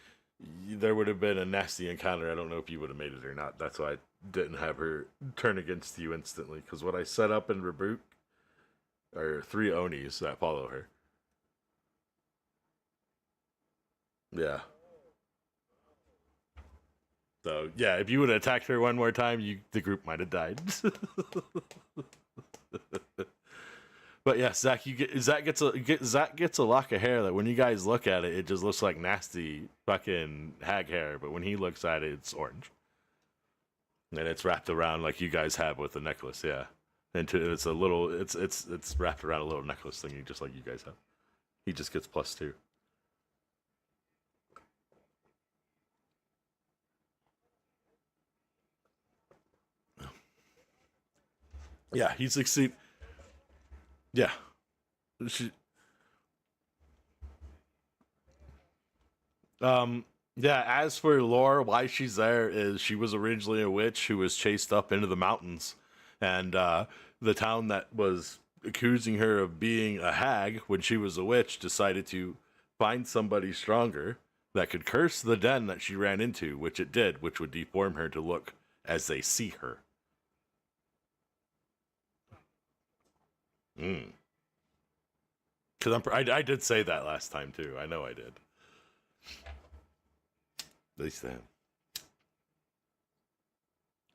there would have been a nasty encounter. I don't know if you would have made it or not. That's why I didn't have her turn against you instantly. Because what I set up in Rebuke are 3 Onis that follow her. Yeah. So yeah, if you would have attacked her one more time, the group might have died. But yeah, Zach, Zach gets a lock of hair that when you guys look at it, it just looks like nasty fucking hag hair. But when he looks at it, it's orange, and it's wrapped around like you guys have with the necklace. Yeah, and it's a little, it's wrapped around a little necklace thingy, just like you guys have. He just gets +2. Yeah, he succeed. Yeah, she, Um, yeah, as for lore, why she's there is she was originally a witch who was chased up into the mountains. And the town that was accusing her of being a hag when she was a witch decided to find somebody stronger that could curse the den that she ran into, which it did, which would deform her to look as they see her. Mm. Because I did say that last time too. I know I did. At least then.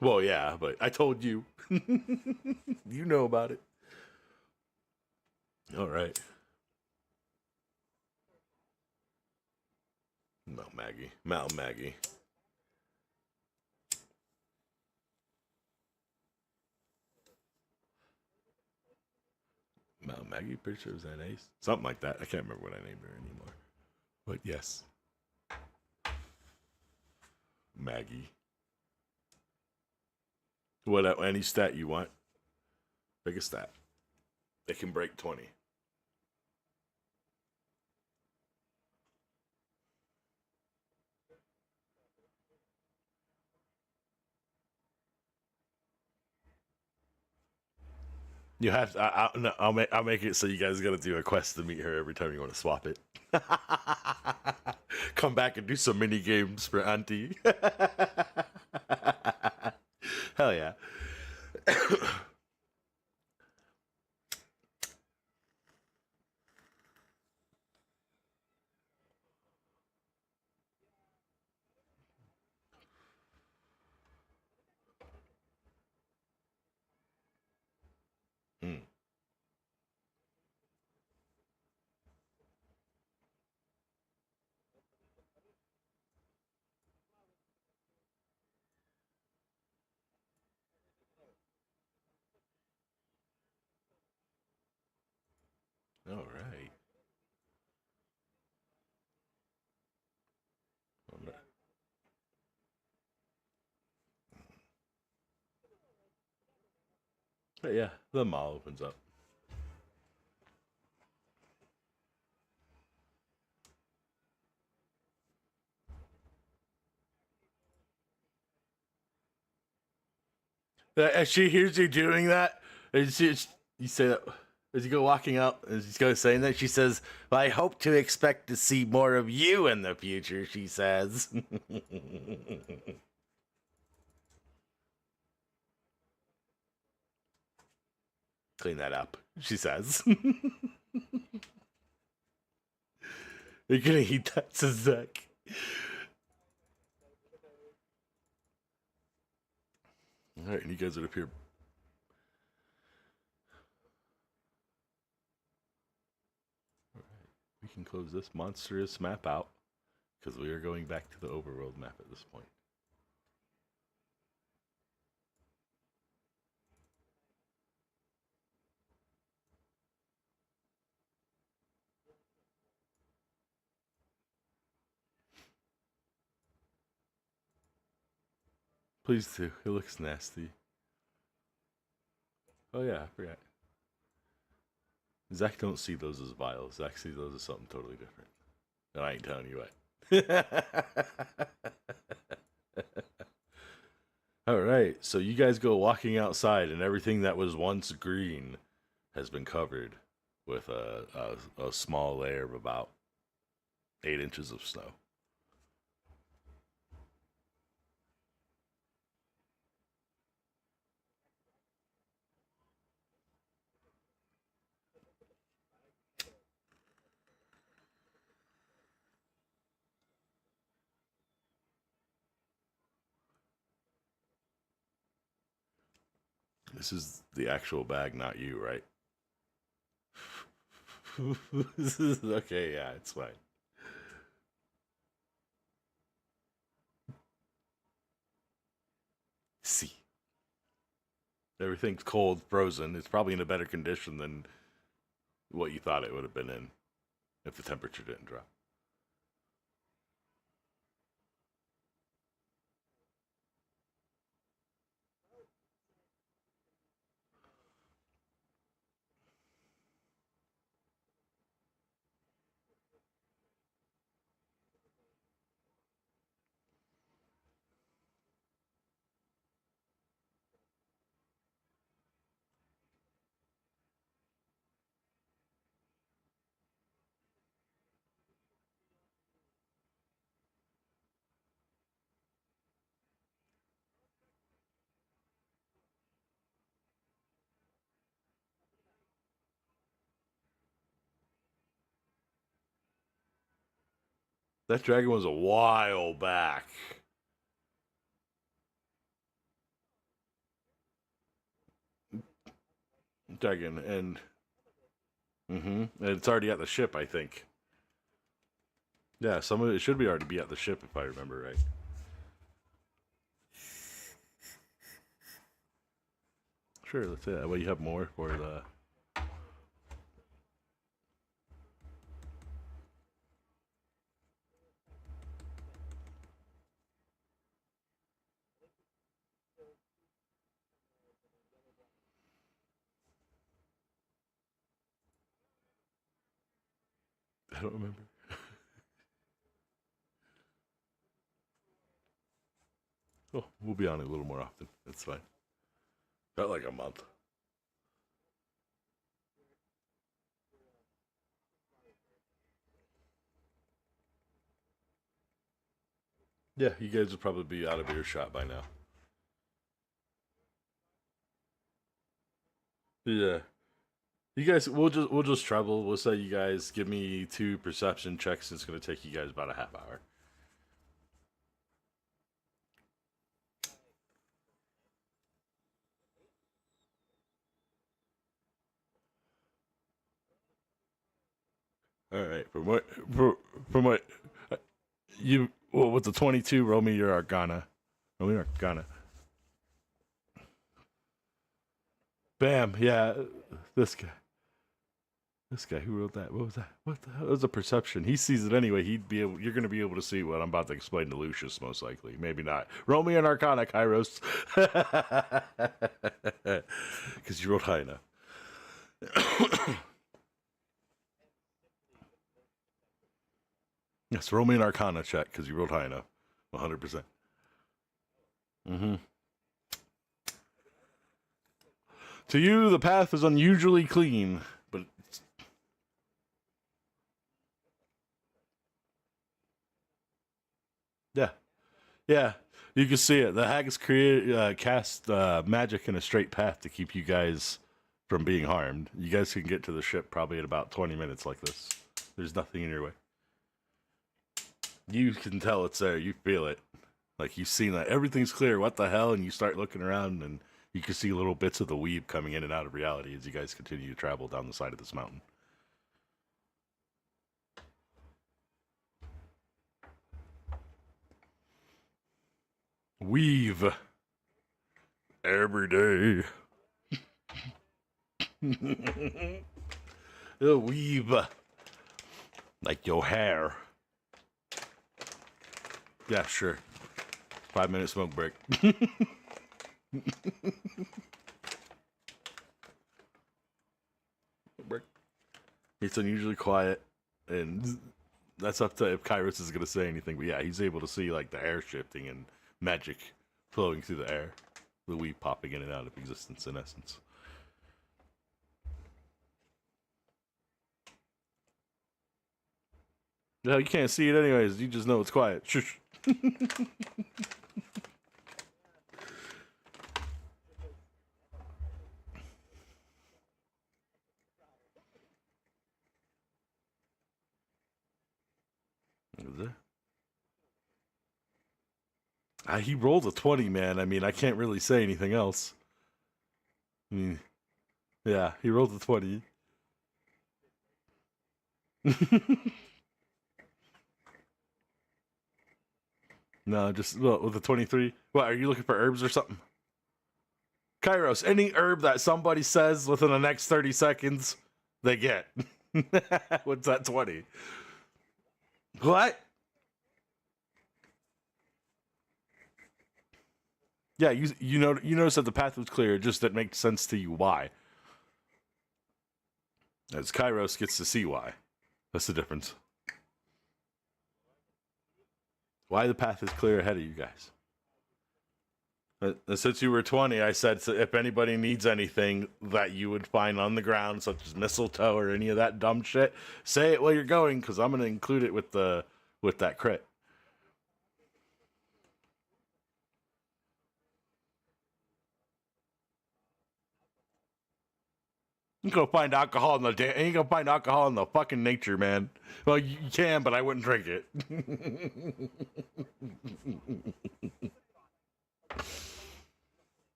Well, yeah, but I told you. You know about it. All right. Mount Maggie. Mount Maggie. Mount Maggie, pretty sure it was an ace. Something like that. I can't remember what I named her anymore. But yes. Maggie. What any stat you want? Pick a stat. They can break 20. You have to. No, I'll make it so you guys got to do a quest to meet her every time you want to swap it. Come back and do some mini games for Auntie. Hell yeah. Mm. All right. All right. But yeah, the mall opens up. As she hears you doing that, and you say that as you go walking up, as you go saying that, she says, "I hope to expect to see more of you in the future." She says. Clean that up, she says. You're gonna eat that, says Zach. All right, and you guys would appear. All right, we can close this monstrous map out because we are going back to the overworld map at this point. Please do. It looks nasty. Oh yeah, I forgot. Zach don't see those as vials. Zach sees those as something totally different. And I ain't telling you what. All right, so you guys go walking outside, and everything that was once green has been covered with a small layer of about 8 inches of snow. This is the actual bag, not you, right? Okay, yeah, it's fine. See, everything's cold, frozen. It's probably in a better condition than what you thought it would have been in if the temperature didn't drop. That dragon was a while back. Dragon, and and it's already at the ship, I think. Yeah, some of it should be already be at the ship if I remember right. Sure, let's say that way you have more for the. I don't remember. Oh, we'll be on it a little more often. That's fine. Felt like a month. Yeah, you guys will probably be out of earshot by now. Yeah. You guys, we'll just travel. We'll say you guys give me 2 perception checks. It's gonna take you guys about a half hour. All right. From what you well, with the 22, roll me your Arcana. Roll me your Arcana. Bam. Yeah. This guy. This guy who wrote that. What was that? What the hell? It was a perception. He sees it anyway. He'd be able. You're going to be able to see what I'm about to explain to Lucius, most likely. Maybe not. Roll me an Arcana, Kairos, because you rolled high enough. Yes, roll me an Arcana check because you rolled high enough. 100%. Mm-hmm. To you, the path is unusually clean, but yeah, yeah, you can see it. The hags cast magic in a straight path to keep you guys from being harmed. You guys can get to the ship probably in about 20 minutes like this. There's nothing in your way. You can tell it's there. You feel it. Like you've seen that everything's clear. What the hell? And you start looking around, and you can see little bits of the weave coming in and out of reality as you guys continue to travel down the side of this mountain. Weave every day. It'll weave like your hair. Yeah, sure. 5-minute smoke break. Break. It's unusually quiet, and that's up to if Kairos is going to say anything. But yeah, he's able to see like the air shifting and magic flowing through the air, the weave popping in and out of existence in essence. No, you can't see it anyways. You just know it's quiet. Shush. He rolled a 20, man. I mean, I can't really say anything else. I mean, yeah, he rolled a 20. No, just well, with the 23. What, are you looking for herbs or something? Kairos, any herb that somebody says within the next 30 seconds, they get. What's that 20? What? Yeah, you notice that the path was clear, just that makes sense to you why. As Kairos gets to see why. That's the difference. Why the path is clear ahead of you guys. Since you were 20, I said so if anybody needs anything that you would find on the ground, such as mistletoe or any of that dumb shit, say it while you're going, because I'm going to include it with that crit. You can go find alcohol in the you can find alcohol in the fucking nature, man. Well, you can, but I wouldn't drink it.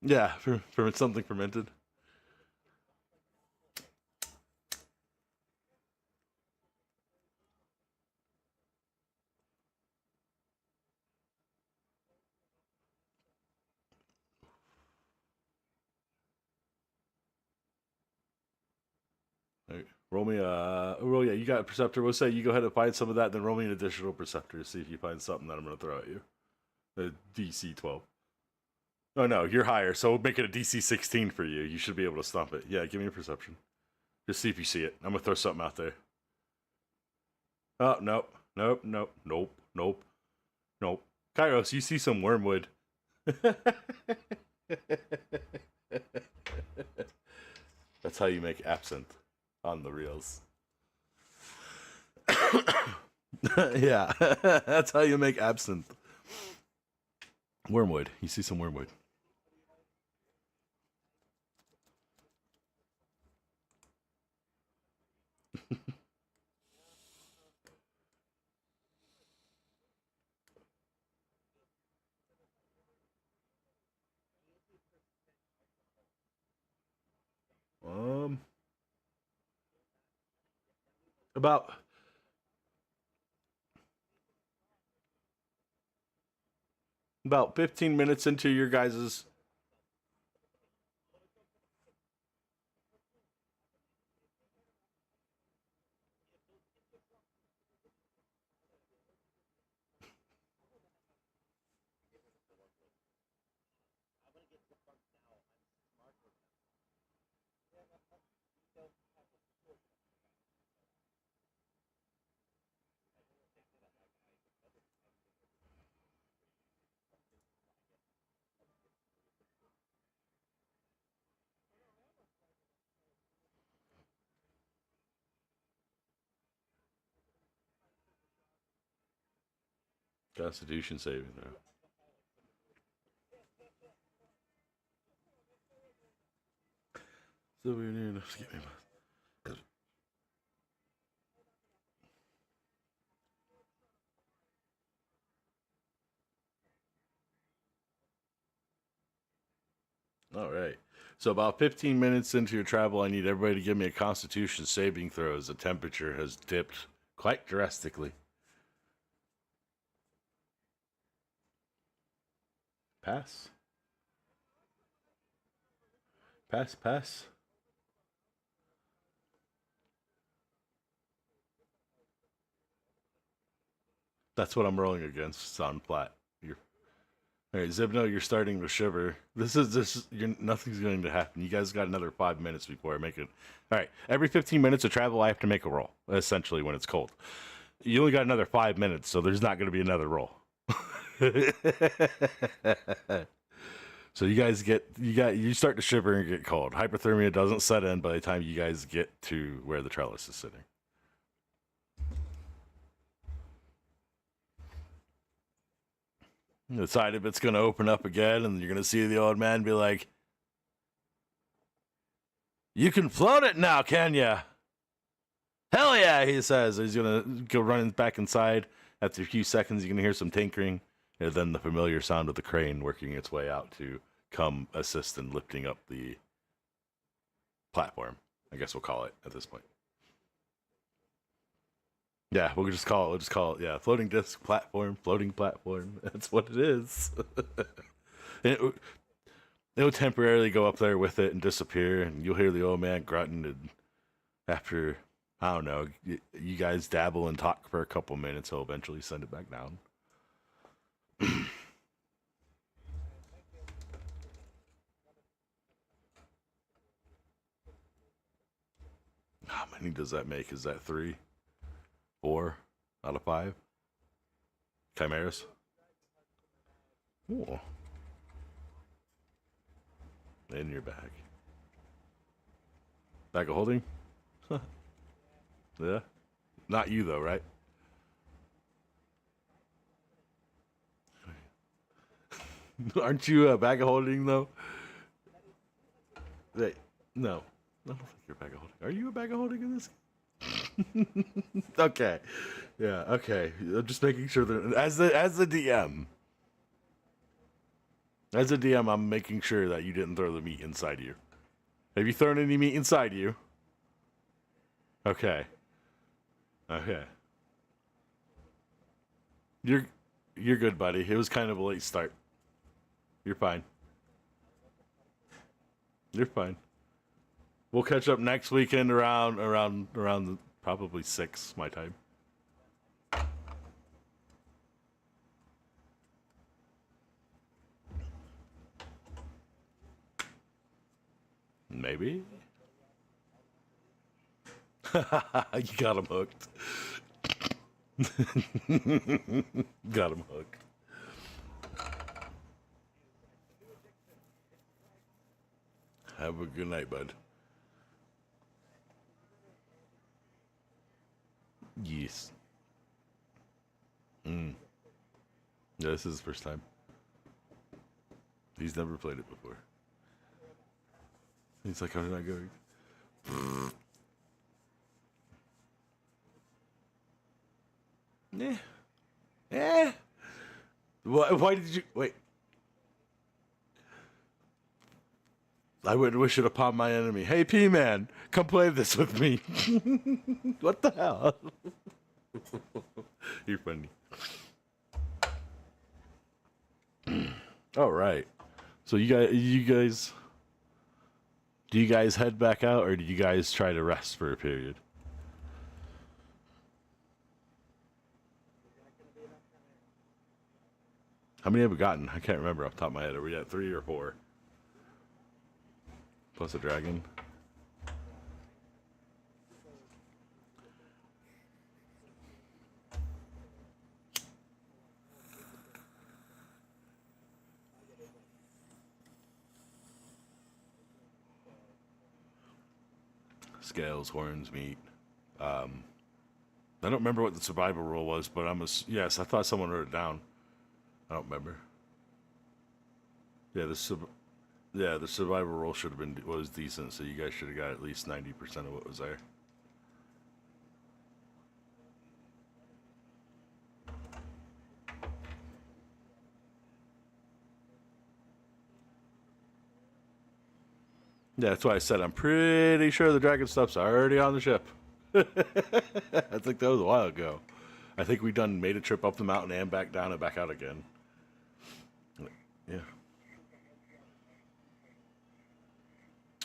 Yeah, from something fermented. Roll me roll, yeah, you got a Perceptor. We'll say you go ahead and find some of that, then roll me an additional Perceptor to see if you find something that I'm going to throw at you. A DC 12. Oh no, you're higher, so we'll make it a DC 16 for you. You should be able to stomp it. Yeah, give me a Perception. Just see if you see it. I'm going to throw something out there. Oh, nope. Nope, nope, nope, nope, nope. Kairos, you see some wormwood. That's how you make absinthe on the reels. Yeah, that's how you make absinthe. Wormwood. You see some wormwood. About about 15 minutes into your guys's. Constitution saving throw. So we're near enough to get me. All right. So about 15 minutes into your travel, I need everybody to give me a Constitution saving throw as the temperature has dipped quite drastically. Pass. Pass, pass. That's what I'm rolling against. It's on flat. You're all right, Zibno. You're starting to shiver. Nothing's going to happen. You guys got another 5 minutes before I make it. All right. Every 15 minutes of travel, I have to make a roll. Essentially, when it's cold, you only got another 5 minutes, so there's not going to be another roll. So you start to shiver and get cold. Hypothermia doesn't set in by the time you guys get to where the trellis is sitting. The side of it's going to open up again, and you're going to see the old man be like, "You can float it now, can ya?" "Hell yeah," he says. He's going to go running back inside. After a few seconds, you're going to hear some tinkering, and then the familiar sound of the crane working its way out to come assist in lifting up the platform. I guess we'll call it at this point. Yeah, we'll just call it, yeah, floating disc platform, floating platform. That's what it is. It'll temporarily go up there with it and disappear, and you'll hear the old man grunting, and after, I don't know, you guys dabble and talk for a couple minutes, he'll eventually send it back down. How many does that make? Is that 3? 4 out of 5? Chimeras? Ooh. In your bag. Bag of holding? Yeah. Not you though, right? Aren't you a bag of holding though? Wait, no. I don't think you're a bag of holding. Are you a bag of holding in this? Okay. Yeah, okay. I'm just making sure that as the DM. As a DM, I'm making sure that you didn't throw the meat inside you. Have you thrown any meat inside you? Okay. Okay. You're good, buddy. It was kind of a late start. You're fine. You're fine. We'll catch up next weekend around probably 6 my time. Maybe. You got him hooked. Got him hooked. Have a good night, bud. Yes. Yeah, this is his first time. He's never played it before. He's like, I'm not going. Yeah. Yeah. Why did you wait? I would wish it upon my enemy. Hey, P-Man, come play this with me. What the hell? You're funny. All right. So do you guys head back out, or do you guys try to rest for a period? How many have we gotten? I can't remember off the top of my head. Are we at 3 or 4? Plus a dragon. Scales, horns, meat. I don't remember what the survival rule was, but yes, I thought someone wrote it down. I don't remember. Yeah, the survival role should have was decent, so you guys should have got at least 90% of what was there. Yeah, that's why I said I'm pretty sure the dragon stuff's already on the ship. I think that was a while ago. I think we made a trip up the mountain and back down and back out again. Yeah.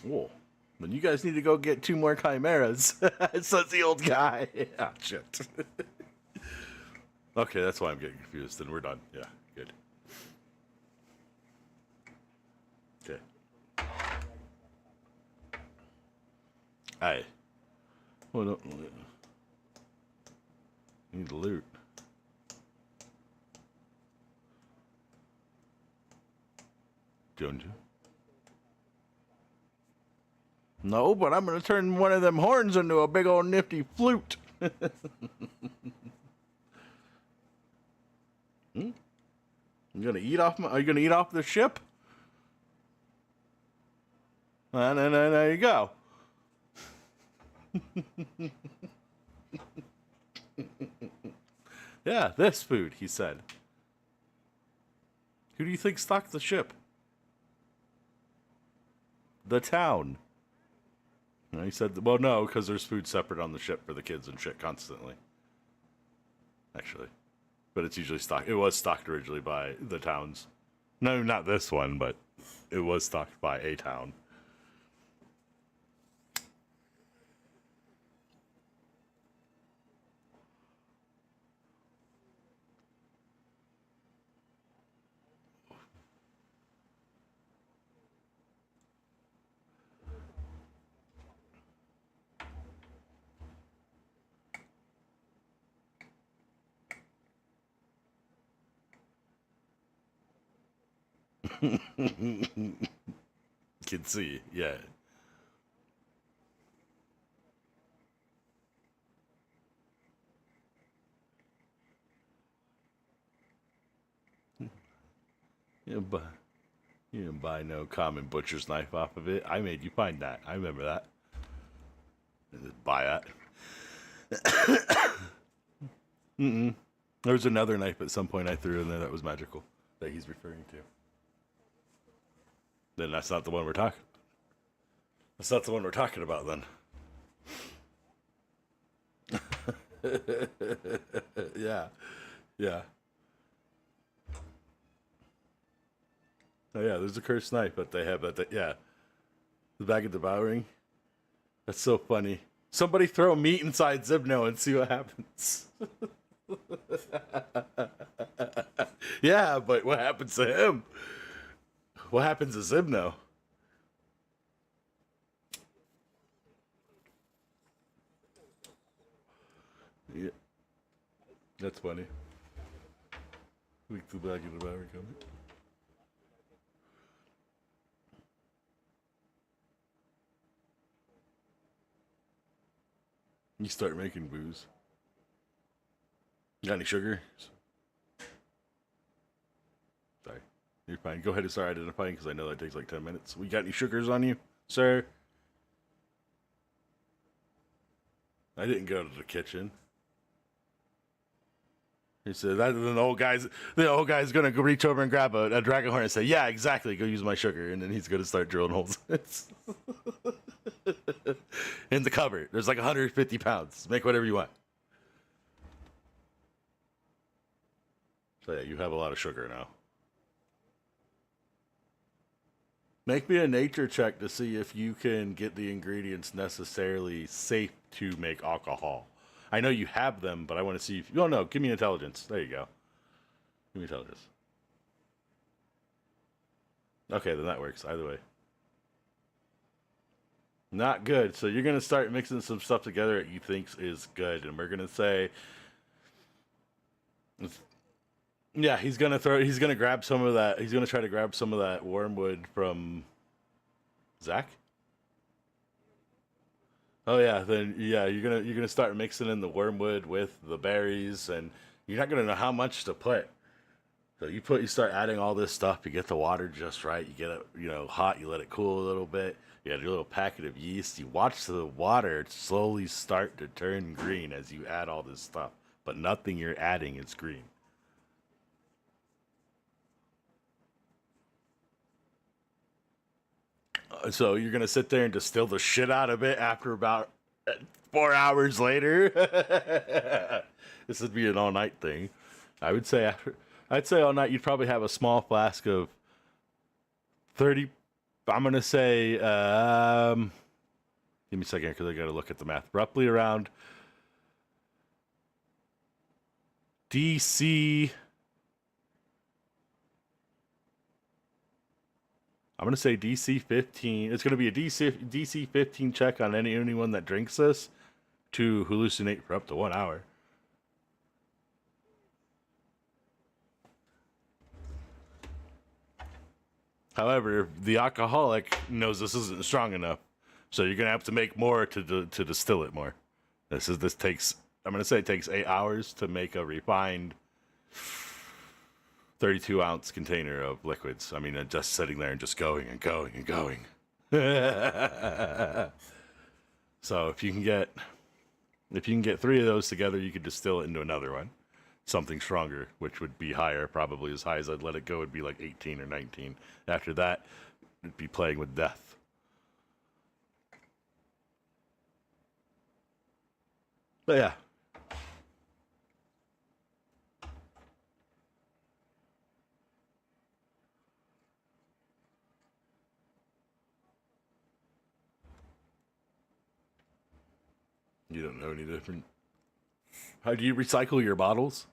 Whoa. Then you guys need to go get 2 more chimeras. Says the old guy. Ah, shit. Okay, that's why I'm getting confused. Then we're done. Yeah, good. Okay. Aye. Well, no. Need to loot. Don't you? No, but I'm gonna turn one of them horns into a big old nifty flute. You gonna eat off are you gonna eat off the ship? And there you go. Yeah, this food, he said. Who do you think stocked the ship? The town. And he said, well, no, because there's food separate on the ship for the kids and shit constantly. Actually. But it's usually stocked. It was stocked originally by the towns. No, not this one, but it was stocked by a town. Can see, yeah. But you didn't buy no common butcher's knife off of it. I made you find that. I remember that. Just buy that. There was another knife at some point I threw in there that was magical that he's referring to. Then that's not the one we're talking. That's not the one we're talking about then. Yeah, yeah. Oh yeah, there's a cursed knife that they have. Yeah, the bag of devouring. That's so funny. Somebody throw meat inside Zibno and see what happens. Yeah, but what happens to him? What happens to Zibno? Yeah, that's funny. Week 2 back in the battery coming. You start making booze. You got any sugar? Sorry. You're fine. Go ahead and start identifying because I know that takes like 10 minutes. We got any sugars on you, sir? I didn't go to the kitchen. He said that the old guy's gonna go reach over and grab a dragon horn and say, "Yeah, exactly. Go use my sugar," and then he's gonna start drilling holes in the cupboard. There's like 150 pounds. Make whatever you want. So yeah, you have a lot of sugar now. Make me a nature check to see if you can get the ingredients necessarily safe to make alcohol. I know you have them, but I want to see if... Oh, no, give me intelligence. There you go. Give me intelligence. Okay, then that works. Either way. Not good. So you're going to start mixing some stuff together that you think is good. And we're going to say... Yeah, he's going to grab some of that. He's going to try to grab some of that wormwood from... Zach? Oh yeah, then yeah, you're gonna start mixing in the wormwood with the berries, and you're not gonna know how much to put. So you start adding all this stuff. You get the water just right. You get it, hot. You let it cool a little bit. You add your little packet of yeast. You watch the water slowly start to turn green as you add all this stuff, but nothing you're adding is green. So you're gonna sit there and distill the shit out of it after about 4 hours later. This would be an all night thing. I'd say all night you'd probably have a small flask of 30. I'm gonna say, give me a second because I gotta look at the math. Roughly around DC. I'm gonna say DC 15. It's gonna be a DC 15 check on anyone that drinks this to hallucinate for up to 1 hour. However, the alcoholic knows this isn't strong enough, so you're gonna have to make more to distill it more. This takes. I'm gonna say it takes 8 hours to make a refined 32-ounce container of liquids. I mean, just sitting there and just going and going and going. So if you can get 3 of those together, you could distill it into another one, something stronger, which would be higher, probably as high as I'd let it go would be like 18 or 19. After that, it'd be playing with death. But yeah. You don't know any different. How do you recycle your bottles?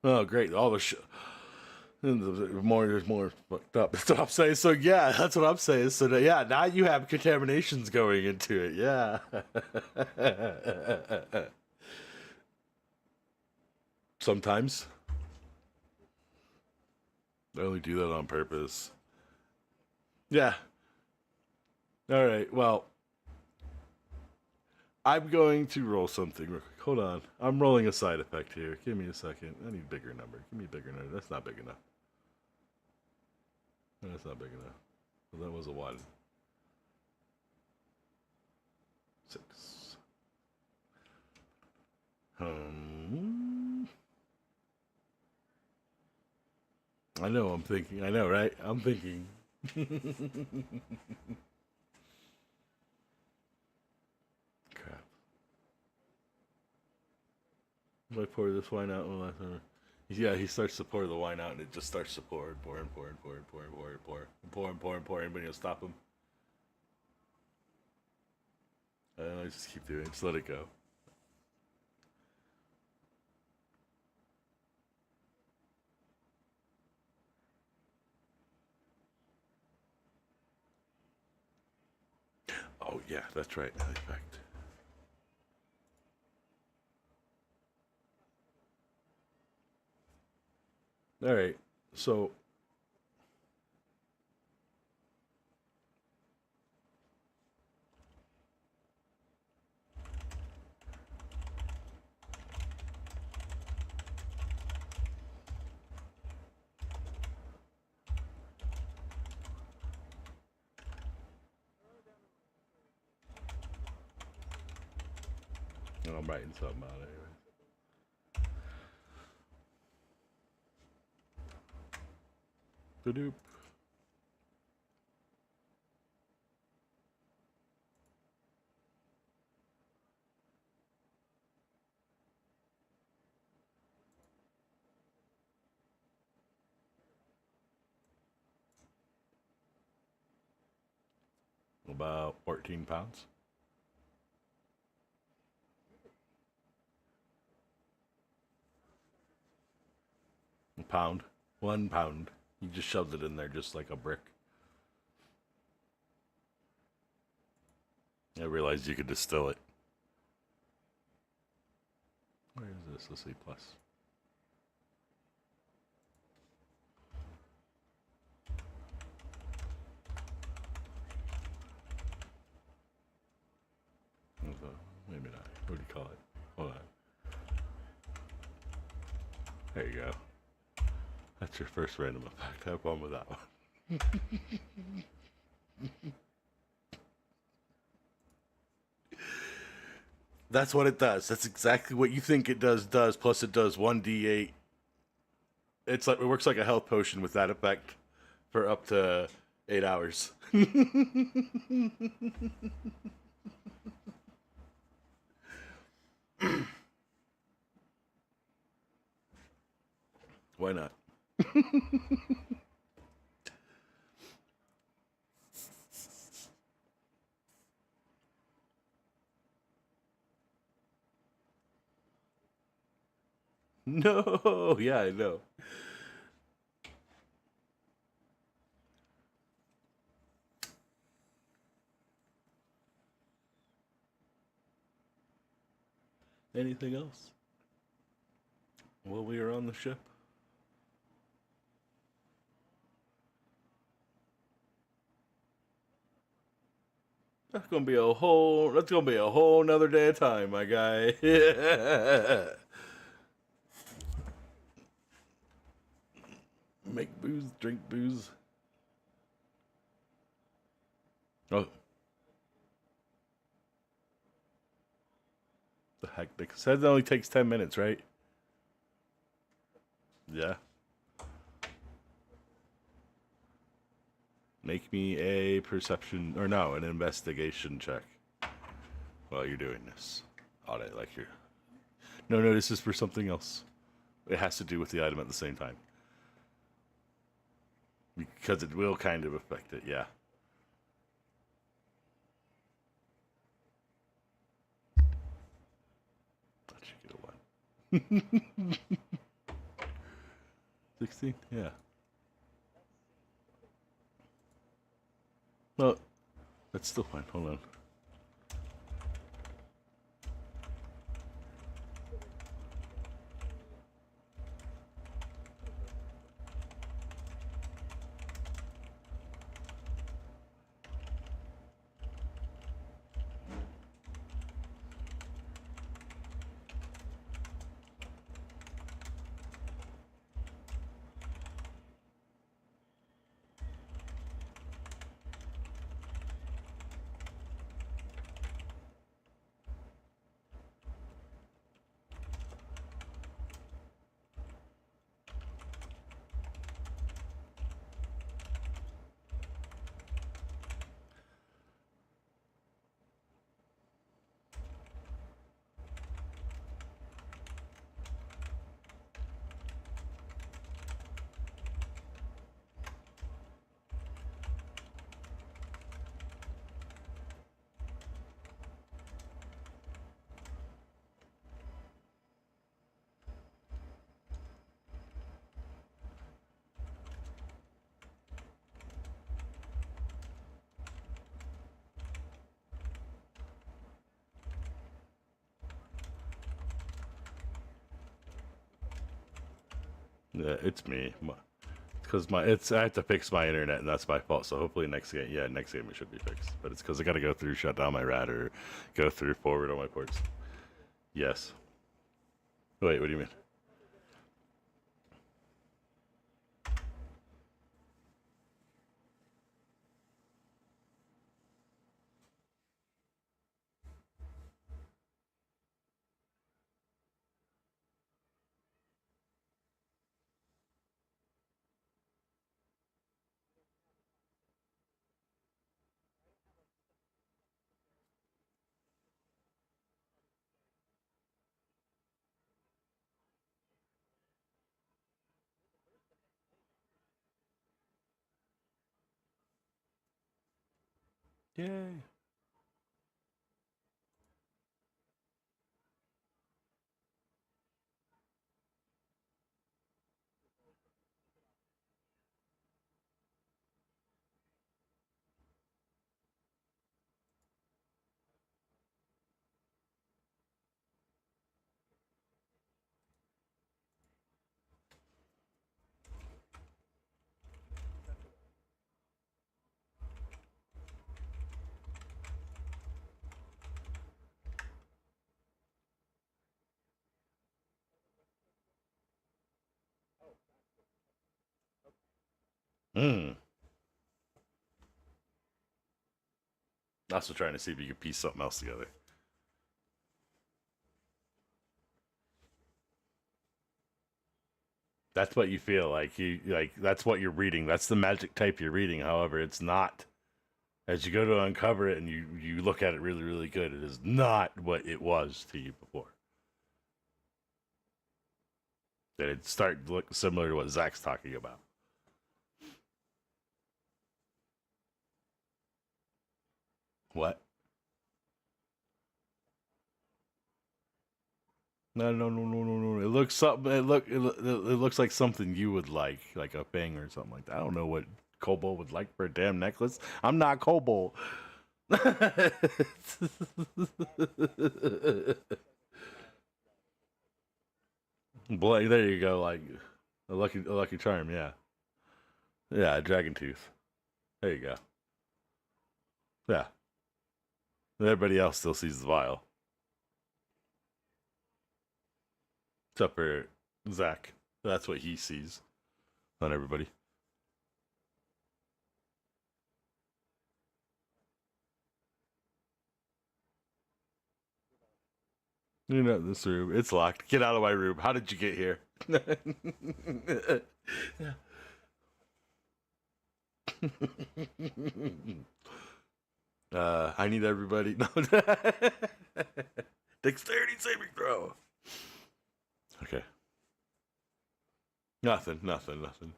Oh, great! All the more fucked up. That's what I'm saying. So yeah, that's what I'm saying. So yeah, now you have contaminations going into it. Yeah. Sometimes I only do that on purpose. Yeah. All right. Well, I'm going to roll something real quick. Hold on. I'm rolling a side effect here. Give me a second. I need a bigger number. Give me a bigger number. That's not big enough. That's not big enough. Well, that was a 1. 6. I know, I'm thinking. I know, right? I'm thinking. Crap. If I pour this wine out one last time. Yeah, he starts to pour the wine out and it just starts to pour and pour and pour and pour and pour and pour and pour and pour and pour and pour. Anybody will stop him? I just keep doing it. Just let it go. Oh, yeah, that's right. Effect. All right. So, I'm writing something out anyway. Doop. About 14 pounds. A pound. 1 pound. You just shoved it in there just like a brick. I realized you could distill it. Where is this? Let's see, plus. Maybe not. What do you call it? Hold on. There you go. That's your first random effect. Have fun with that one. That's what it does. That's exactly what you think it does. Plus it does 1d8. It's like it works like a health potion with that effect for up to 8 hours. Why not? No, yeah, I know. Anything else? While we are on the ship? That's gonna be a whole nother day of time, my guy. Make booze, drink booze. Oh. The heck? They said it only takes 10 minutes, right? Yeah. Make me a perception, or no, an investigation check while you're doing this. Audit, like you're... No, this is for something else. It has to do with the item at the same time. Because it will kind of affect it, yeah. That should get a 1. 16? Yeah. Well, that's still fine. Hold on. Yeah, it's me. Because I have to fix my internet, and that's my fault. So hopefully next game, next game it should be fixed. But it's because I got to go through, shut down my router, go through forward on my ports. Yes. Wait, what do you mean? Yay. Hmm. Also trying to see if you can piece something else together. That's what you feel like. That's what you're reading. That's the magic type you're reading. However, it's not. As you go to uncover it and you look at it really, really good, it is not what it was to you before. That it start to look similar to what Zach's talking about. What? No, no, no, no, no, no. It looks something. It looks like something you would like a Fang or something like that. I don't know what Kobold would like for a damn necklace. I'm not Kobold. Boy, there you go. Like a lucky charm. Yeah, yeah. A dragon tooth. There you go. Yeah. Everybody else still sees the vial, except for Zach. That's what he sees. Not everybody. You know this room. It's locked. Get out of my room. How did you get here? I need everybody. No. Dexterity saving throw. Okay. Nothing. Nothing. Nothing.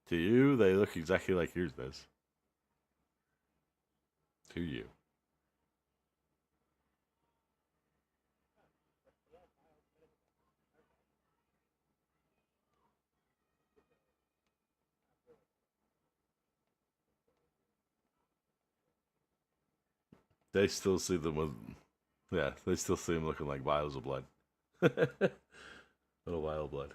To you, they look exactly like yours does. To you. They still see them with. Yeah, they still see them looking like vials of blood. Little vial of blood.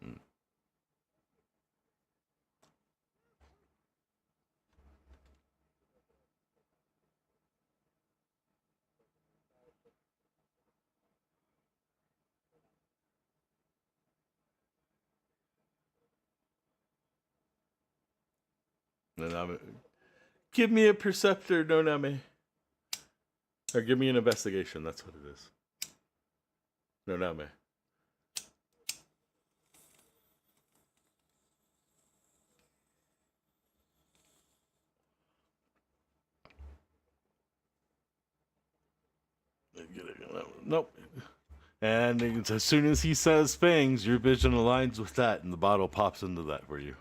Mm. Nanami. Give me a perceptor, Noname. Or give me an investigation. That's what it is. Noname. Nope. And as soon as he says fangs, your vision aligns with that, and the bottle pops into that for you.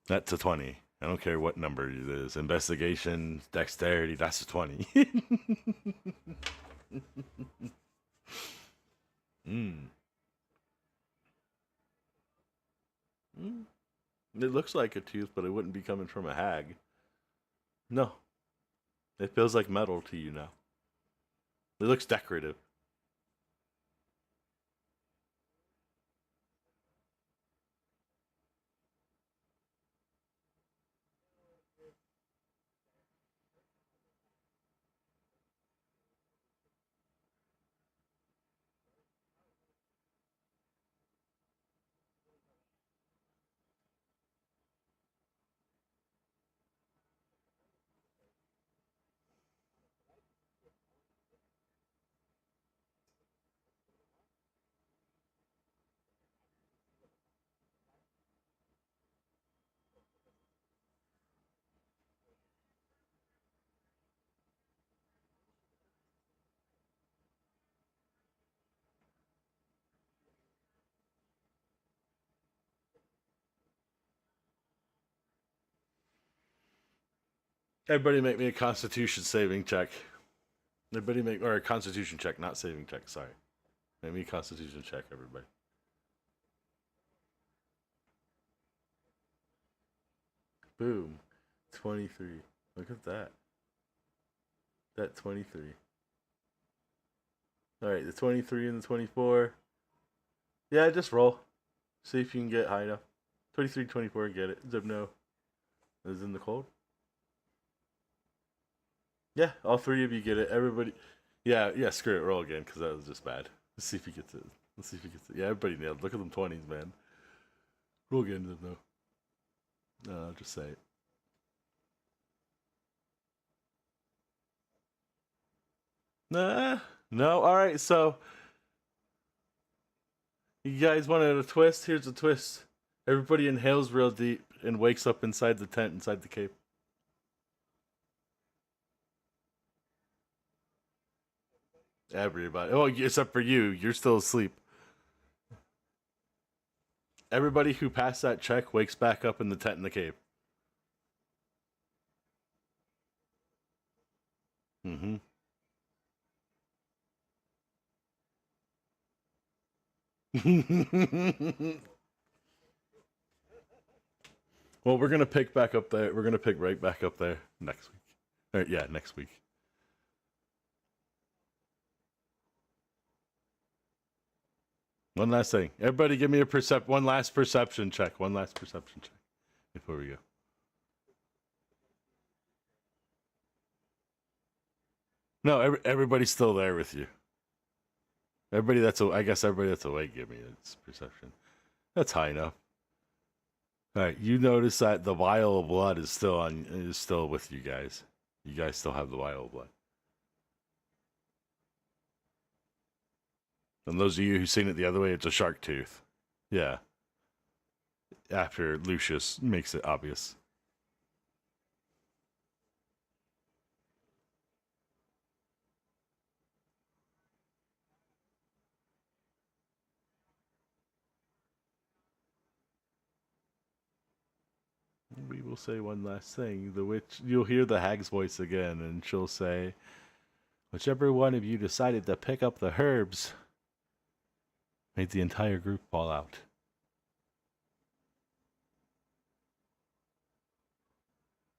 That's a 20. I don't care what number it is. Investigation, dexterity, that's a 20. mm. Mm. It looks like a tooth, but it wouldn't be coming from a hag. No. It feels like metal to you now. It looks decorative. Everybody make me a constitution saving check. Everybody make, or a constitution check, not saving check, sorry. Make me a constitution check, everybody. Boom. 23. Look at that. That 23. Alright, the 23 and the 24. Yeah, just roll. See if you can get high enough. 23, 24, get it. Zipno is in the cold. Yeah, all three of you get it. Everybody. Yeah, screw it. Roll again, because that was just bad. Let's see if he gets it. Yeah, everybody nailed. Look at them 20s, man. Roll again, Zipno. No, I'll just say it. Nah. No, alright, so. You guys wanted a twist? Here's a twist. Everybody inhales real deep and wakes up inside the tent, inside the cave. Everybody. Oh, except for you. You're still asleep. Everybody who passed that check wakes back up in the tent in the cave. Mm-hmm. Well, we're gonna pick back up there. We're gonna pick right back up there next week. Yeah, next week. One last thing. Everybody, give me a one last perception check. One last perception check before we go. No, everybody's still there with you. Everybody that's I guess everybody that's awake, give me its perception. That's high enough. All right, you notice that the vial of blood is still with you guys. You guys still have the vial of blood. And those of you who've seen it the other way, it's a shark tooth. Yeah. After Lucius makes it obvious. We will say one last thing. The witch, you'll hear the hag's voice again, and she'll say, whichever one of you decided to pick up the herbs made the entire group fall out.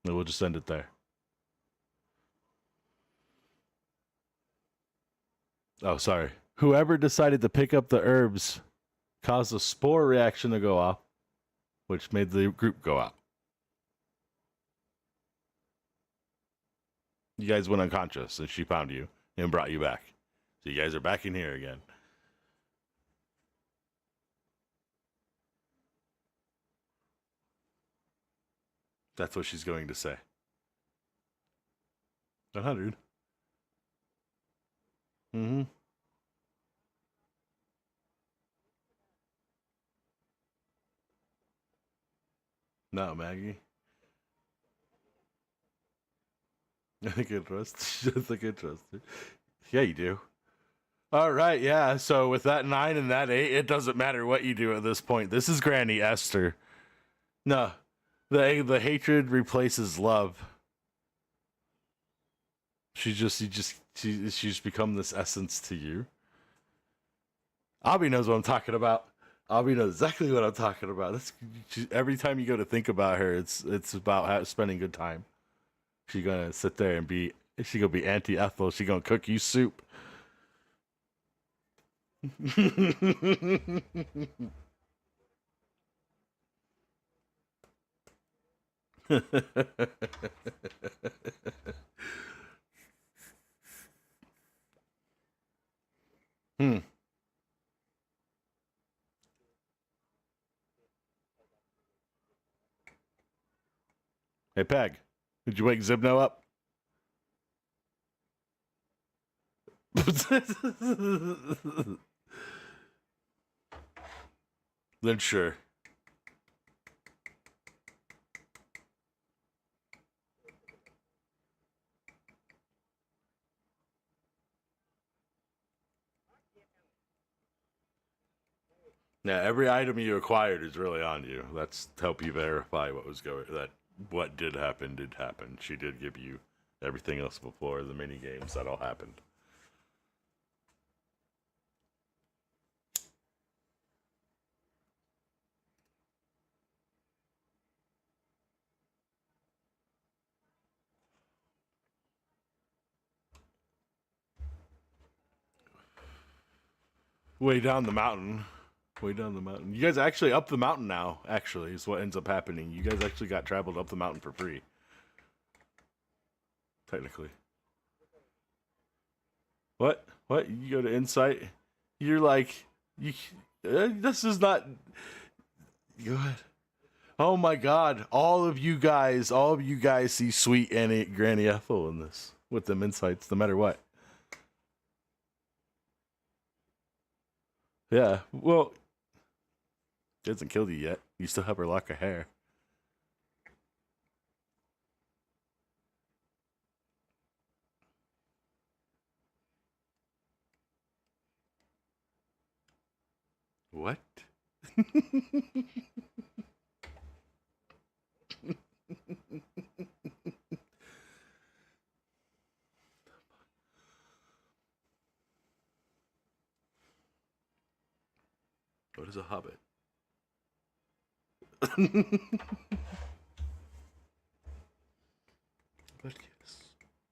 And we'll just end it there. Oh, sorry. Whoever decided to pick up the herbs caused a spore reaction to go off, which made the group go out. You guys went unconscious, and she found you and brought you back. So you guys are back in here again. That's what she's going to say. 100. Mm-hmm. No, Maggie. I think I trust. I think I trust her. Yeah, you do. All right, yeah. So with that 9 and that 8, it doesn't matter what you do at this point. This is Granny Esther. No, the hatred replaces love. She's become this essence to you. Abby knows what I'm talking about. Abby knows exactly what I'm talking about. Every time you go to think about her, it's about spending good time. She's gonna sit there and she gonna be Auntie Ethel. She gonna cook you soup. Hmm. Hey, Peg, did you wake Zibno up? Then sure. Yeah, every item you acquired is really on you. That's to help you verify what did happen. She did give you everything else before the mini games that all happened. Way down the mountain. Way down the mountain. You guys are actually up the mountain now, actually, is what ends up happening. You guys actually got traveled up the mountain for free. Technically. What? What? You go to Insight? You're like, this is not good. Oh my god. All of you guys see sweet Granny Ethel in this with them insights, no matter what. Yeah, well, it hasn't killed you yet. You still have her lock of hair. What? What is a hobbit? But yes.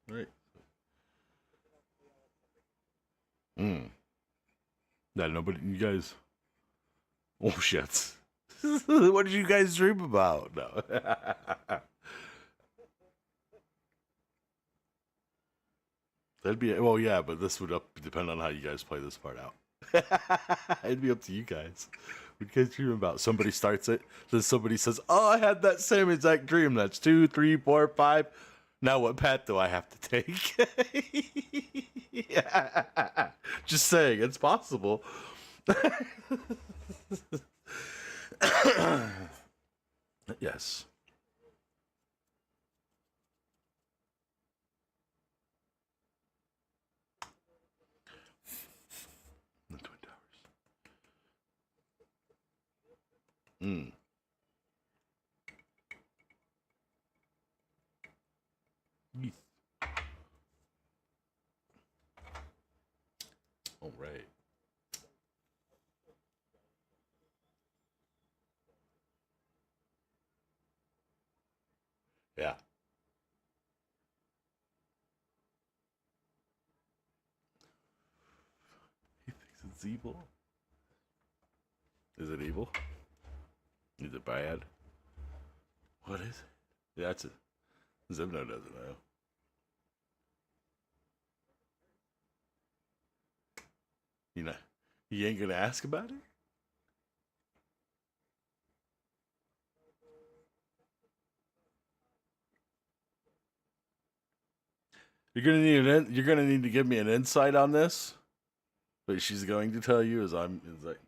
Right. Yeah, nobody. You guys. Oh shit. What did you guys dream about? No. That'd be well, yeah, but this would depend on how you guys play this part out. It'd be up to you guys. What do you guys dream about? Somebody starts it, then somebody says, "Oh, I had that same exact dream." That's 2, 3, 4, 5. Now, what path do I have to take? Yeah. Just saying, it's possible. Yes. The Twin Towers. Mm. Yeet. All right. Yeah. He thinks it's evil. Is it evil? Is it bad? What is it? Yeah, that's it. Zibno doesn't know. You know, you ain't gonna ask about it. You're gonna need to give me an insight on this. But she's going to tell you is like,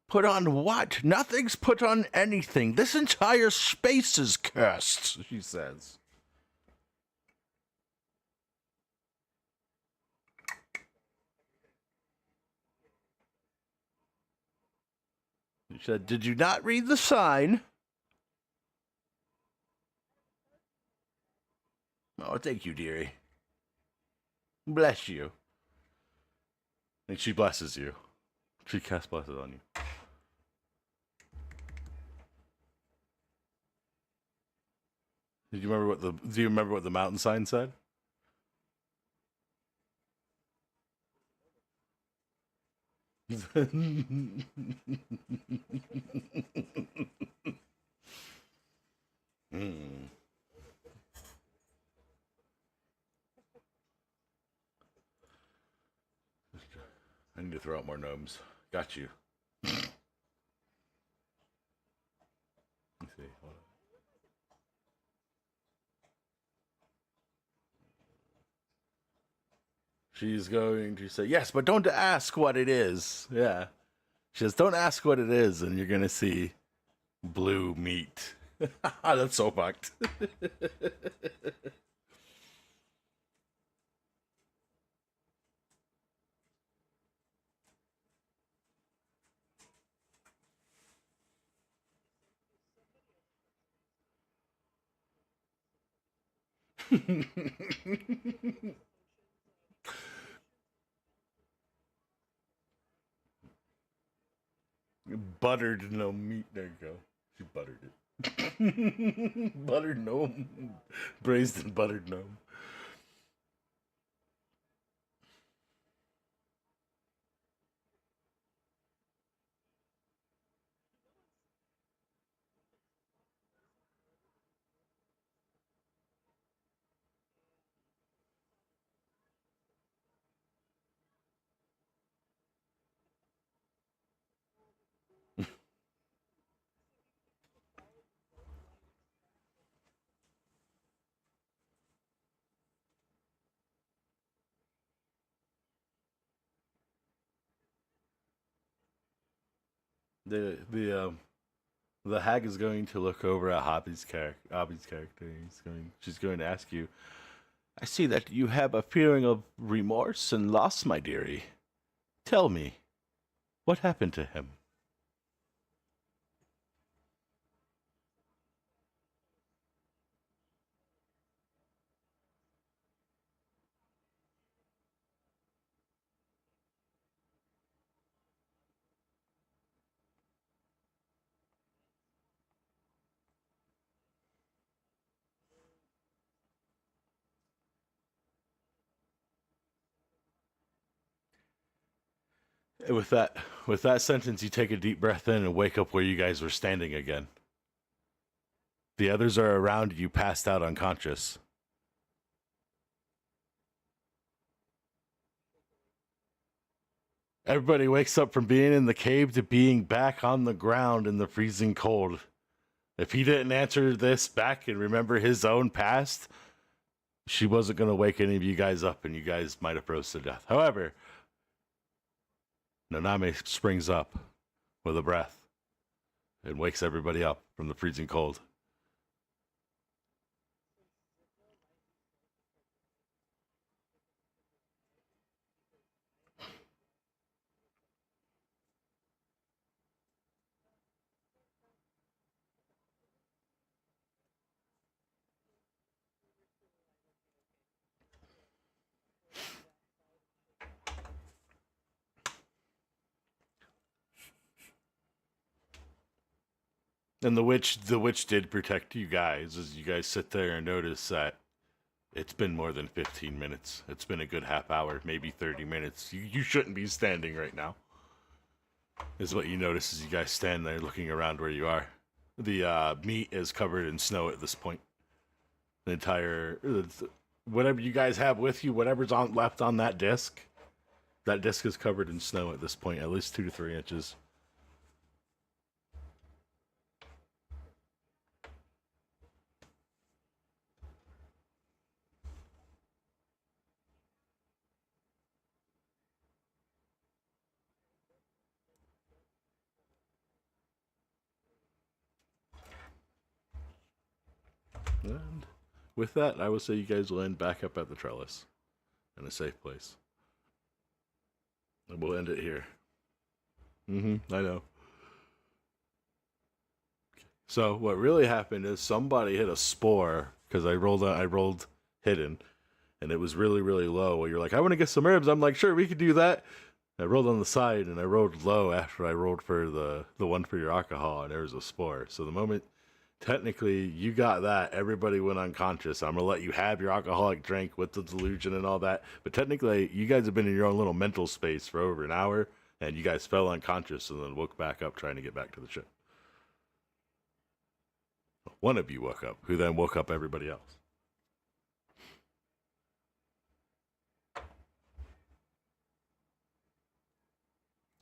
put on what? Nothing's put on anything. This entire space is cursed. She says. She said, "Did you not read the sign?" "Oh, thank you, dearie. Bless you." And she blesses you. She casts blesses on you. Do you remember what the mountain sign said? Mm. I need to throw out more gnomes. Got you. Let's see. Hold on. She's going to say, yes, but don't ask what it is. Yeah. She says, don't ask what it is, and you're going to see blue meat. That's so fucked. Buttered no meat. There you go. She buttered it. Buttered gnome. Braised and buttered gnome. The hag is going to look over at Hobby's character. She's going to ask you, I see that you have a feeling of remorse and loss, my dearie. Tell me, what happened to him? With that sentence, you take a deep breath in and wake up where you guys were standing again. The others are around you, passed out unconscious. Everybody wakes up from being in the cave to being back on the ground in the freezing cold. If he didn't answer this back and remember his own past, she wasn't going to wake any of you guys up and you guys might have froze to death. However, Naname springs up with a breath and wakes everybody up from the freezing cold. And the witch did protect you guys as you guys sit there and notice that it's been more than 15 minutes. It's been a good half hour, maybe 30 minutes. You shouldn't be standing right now. Is what you notice as you guys stand there looking around where you are. The meat is covered in snow at this point. The entire whatever you guys have with you, whatever's left on that disc is covered in snow at this point, at least 2 to 3 inches. And with that, I will say you guys will end back up at the trellis in a safe place. And we'll end it here. I know. So what really happened is somebody hit a spore because I rolled hidden, and it was really really low. Well, you're like, I want to get some herbs. I'm like, sure, we could do that. I rolled on the side and I rolled low after I rolled for the one for your alcohol, and there was a spore. So the moment technically you got that, everybody went unconscious. I'm gonna let you have your alcoholic drink with the delusion and all that, but technically you guys have been in your own little mental space for over an hour, and you guys fell unconscious and then woke back up trying to get back to the ship. One of you woke up, who then woke up everybody else.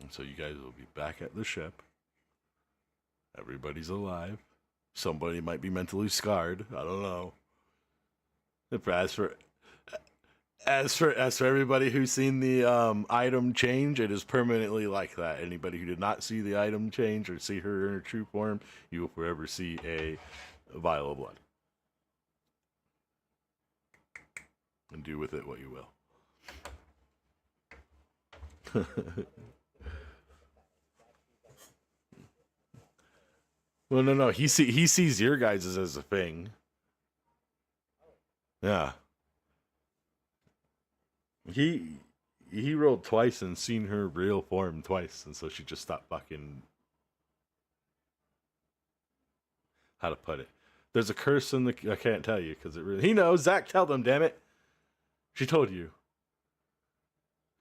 And so you guys will be back at the ship. Everybody's alive. Somebody might be mentally scarred. I don't know. As for everybody who's seen the item change, it is permanently like that. Anybody who did not see the item change or see her in her true form, you will forever see a vial of blood. And do with it what you will. Well, no. He sees your guys as a thing. Yeah. He rolled twice and seen her real form twice, and so she just stopped fucking. How to put it? There's a curse in the. I can't tell you because it really. He knows. Zach, tell them. Damn it. She told you.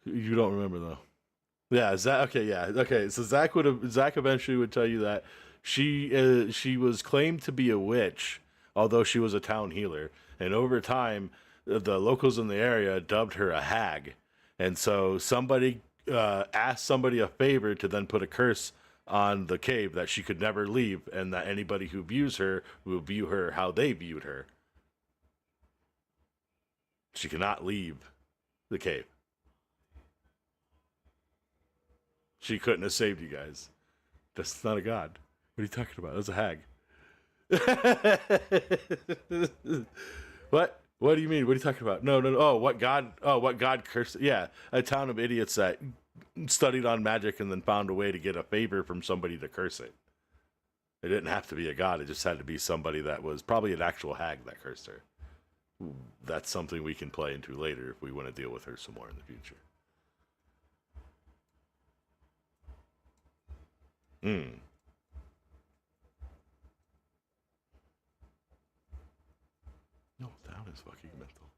You don't remember though. Yeah, Zach. Okay, yeah, okay. So Zach eventually would tell you that she was claimed to be a witch, although she was a town healer, and over time, the locals in the area dubbed her a hag, and so somebody asked somebody a favor to then put a curse on the cave that she could never leave, and that anybody who views her will view her how they viewed her. She cannot leave the cave. She couldn't have saved you guys. That's not a god. What are you talking about? That's a hag. What? What do you mean? What are you talking about? No. Oh, what god? Oh, what god cursed? Yeah, a town of idiots that studied on magic and then found a way to get a favor from somebody to curse it. It didn't have to be a god. It just had to be somebody that was probably an actual hag that cursed her. That's something we can play into later if we want to deal with her some more in the future. Hmm. No, town is fucking mental.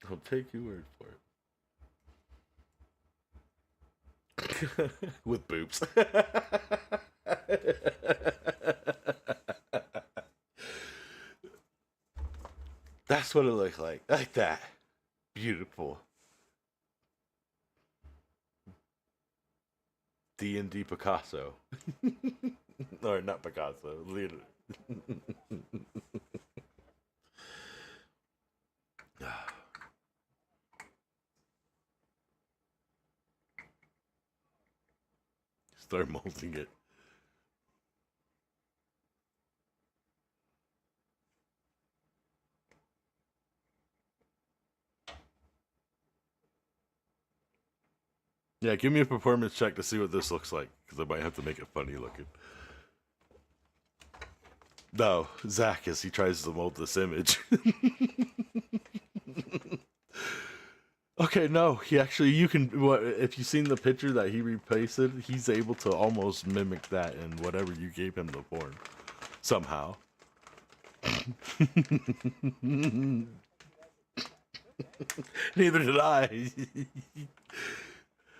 I'll take your word for it. With boobs. That's what it looked like. Like that. Beautiful. D&D Picasso. Or not Picasso. Leonardo. Start molding it. Yeah, give me a performance check to see what this looks like, because I might have to make it funny looking. No, Zach, as he tries to mold this image. Okay, no, he actually, you can, if you've seen the picture that he repasted, he's able to almost mimic that in whatever you gave him the form. Somehow. Neither did I.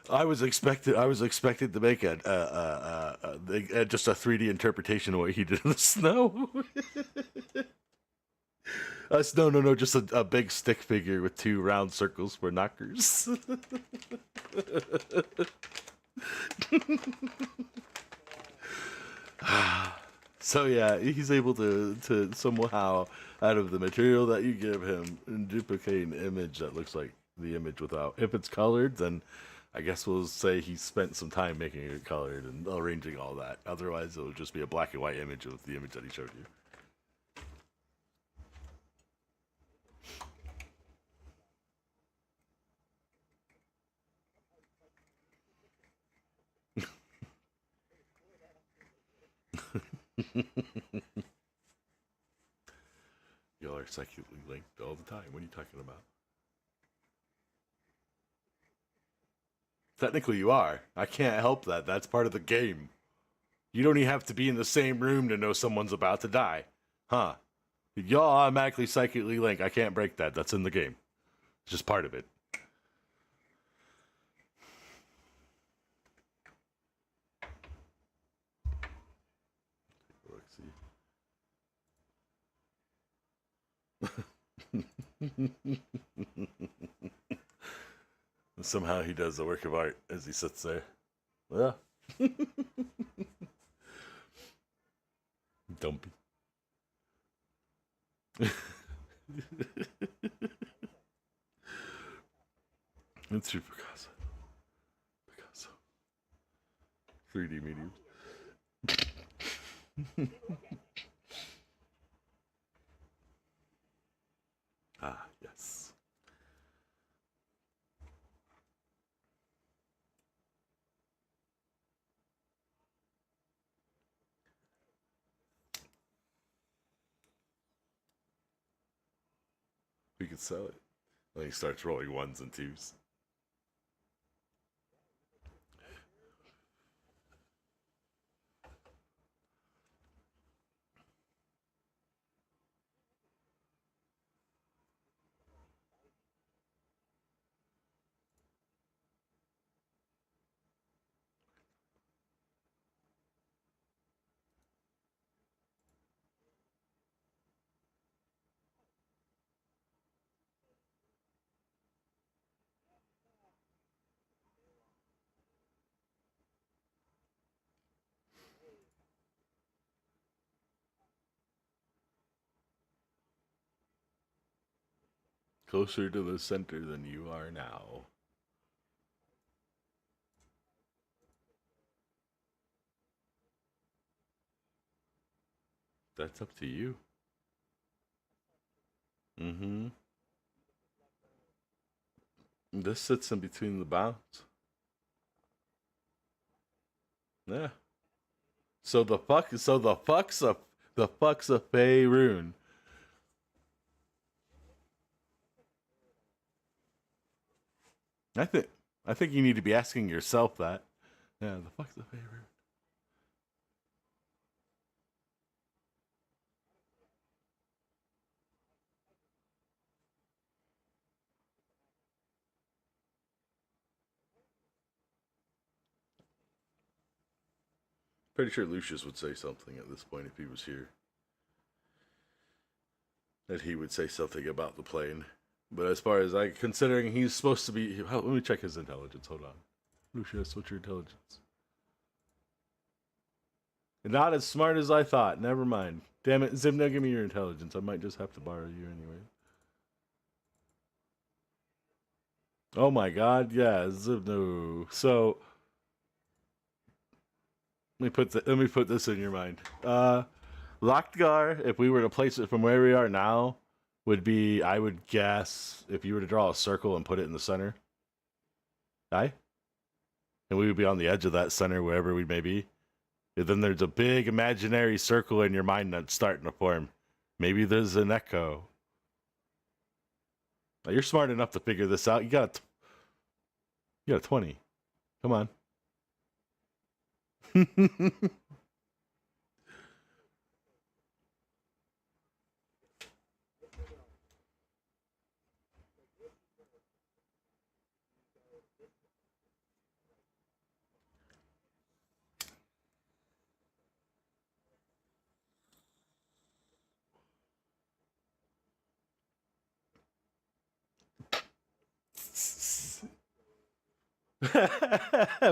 I was expected to make just a 3D interpretation of what he did in the snow. No, just a big stick figure with two round circles for knockers. So yeah, he's able to somehow, out of the material that you give him, duplicate an image that looks like the image without. If it's colored, then I guess we'll say he spent some time making it colored and arranging all that. Otherwise, it would just be a black and white image of the image that he showed you. Y'all are psychically linked all the time. What are you talking about? Technically, you are. I can't help that. That's part of the game. You don't even have to be in the same room to know someone's about to die. Huh. Y'all automatically psychically link. I can't break that. That's in the game. It's just part of it. Somehow he does the work of art as he sits there. Yeah. Dumpy. It's true, Picasso. Picasso. 3D medium. Ah, yes. We could sell it. Then he starts rolling ones and twos. Closer to the center than you are now. That's up to you. Mm-hmm. This sits in between the bounds. Yeah. So the fuck's a Faerun. I think you need to be asking yourself that. Yeah, the fuck's a Faerun? Pretty sure Lucius would say something at this point if he was here. That he would say something about the plane. But as far as considering he's supposed to be, let me check his intelligence. Hold on, Lucius, what's your intelligence? Not as smart as I thought. Never mind. Damn it, Zimna, give me your intelligence. I might just have to borrow you anyway. Oh my God, yeah, Zimno. So let me put this in your mind. Lockgar, if we were to place it from where we are now, would be, I would guess, if you were to draw a circle and put it in the center. Aye? And we would be on the edge of that center, wherever we may be. And then there's a big imaginary circle in your mind that's starting to form. Maybe there's an echo. Now, you're smart enough to figure this out. You got a 20. Come on.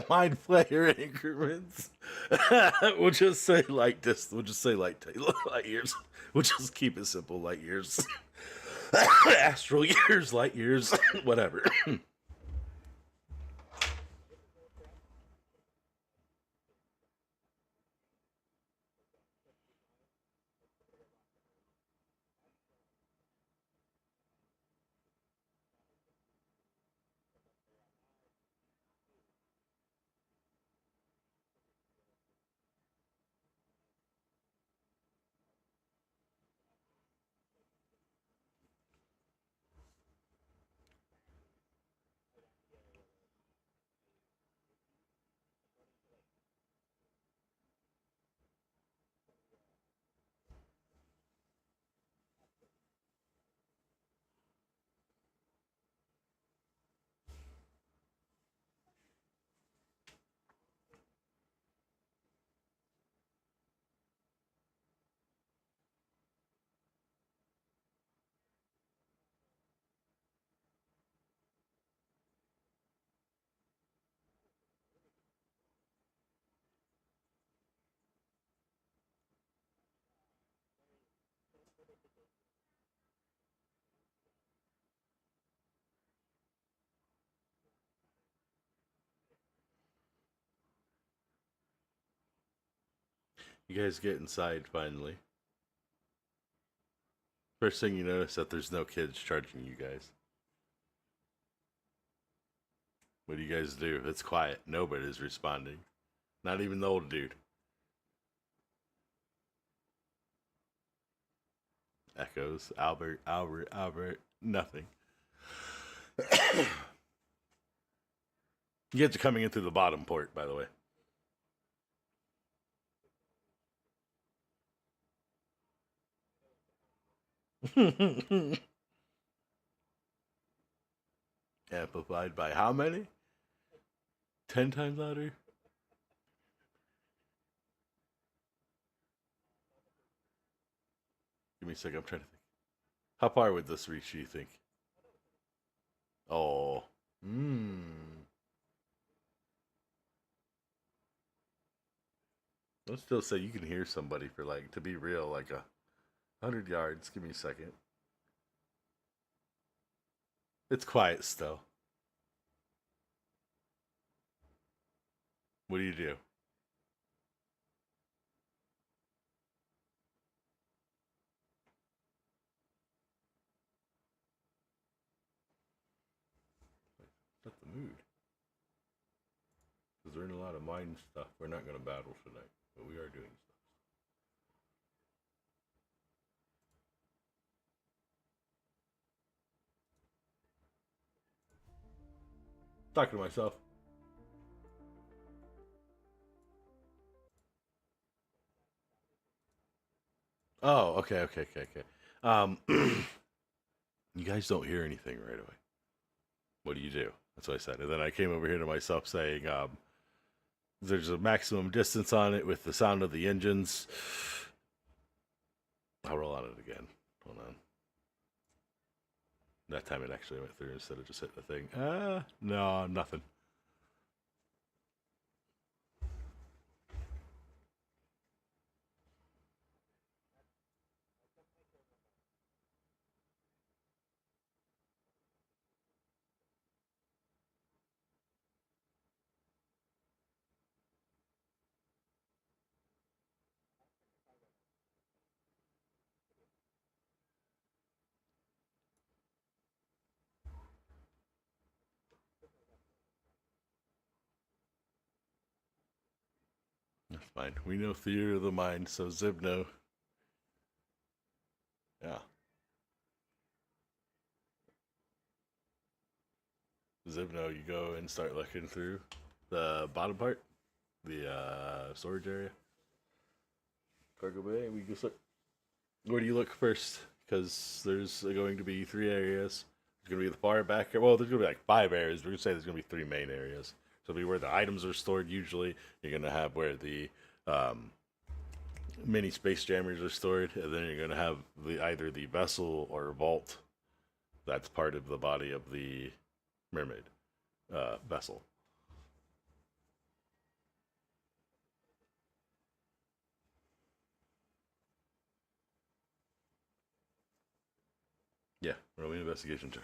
Mind flayer increments. We'll just say light distance. We'll just say light years. We'll just keep it simple. Light years. Astral years, light years, whatever. You guys get inside finally. First thing you notice that there's no kids charging you guys. What do you guys do? It's quiet. Nobody's responding. Not even the old dude. Echoes. Albert, Albert, Albert. Nothing. You guys are coming in through the bottom port, by the way. Amplified by how many? 10 times louder? Give me a second. I'm trying to think. How far would this reach, do you think? Oh. Let's still say you can hear somebody for, like, to be real, like 100 yards. Give me a second. It's quiet still. What do you do? Not the mood. Because we're in a lot of mind stuff. We're not going to battle tonight, but we are doing stuff. Talking to myself. Oh, okay. You guys don't hear anything right away. What do? That's what I said. And then I came over here to myself saying, there's a maximum distance on it with the sound of the engines. I'll roll on it again. Hold on. That time it actually went through instead of just hitting the thing. No, nothing. That's fine. We know theater of the mind, so Zibno. Yeah. Zibno, you go and start looking through the bottom part, the storage area. Cargo bay, we go start. Where do you look first? Because there's going to be 3 areas. There's going to be the far back. Well, there's going to be like 5 areas. We're going to say there's going to be 3 main areas. So it'll be where the items are stored usually. You're going to have where the mini space jammers are stored. And then you're going to have either the vessel or vault that's part of the body of the mermaid vessel. Yeah, roll an investigation check.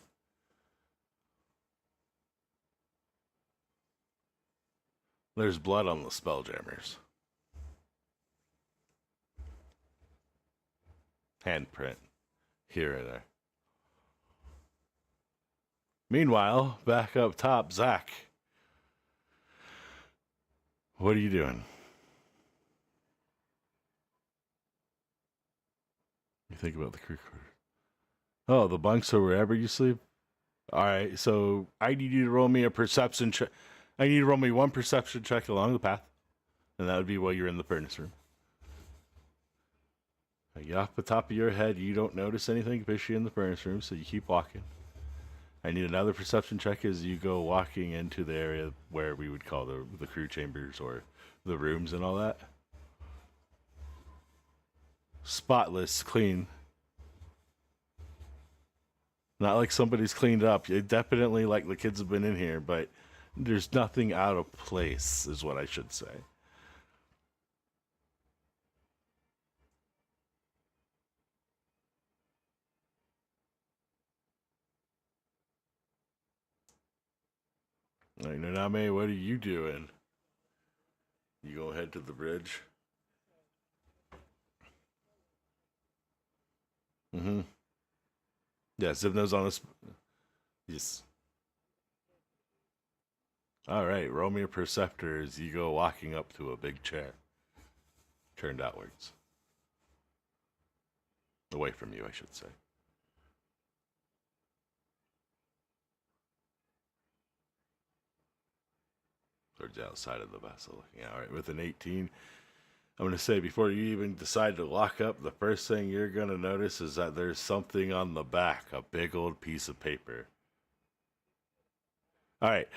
There's blood on the spelljammers. Handprint here and there. Meanwhile, back up top, Zach. What are you doing? You think about the crew quarters. Oh, the bunks are wherever you sleep? Alright, so I need you to roll me a perception check. I need you to roll me 1 perception check along the path. And that would be while you're in the furnace room. Off the top of your head, you don't notice anything fishy in the furnace room, so you keep walking. I need another perception check as you go walking into the area where we would call the crew chambers or the rooms and all that. Spotless, clean. Not like somebody's cleaned up. It definitely like the kids have been in here, but there's nothing out of place, is what I should say. Like, Naname, what are you doing? You go head to the bridge. Mm-hmm. Yeah, Zibno's on his. Yes. All right, roll me a perceptor as you go walking up to a big chair, turned outwards, away from you, I should say. Towards the outside of the vessel, looking out. All right, with an 18, I'm going to say before you even decide to lock up, the first thing you're going to notice is that there's something on the back, a big old piece of paper. All right,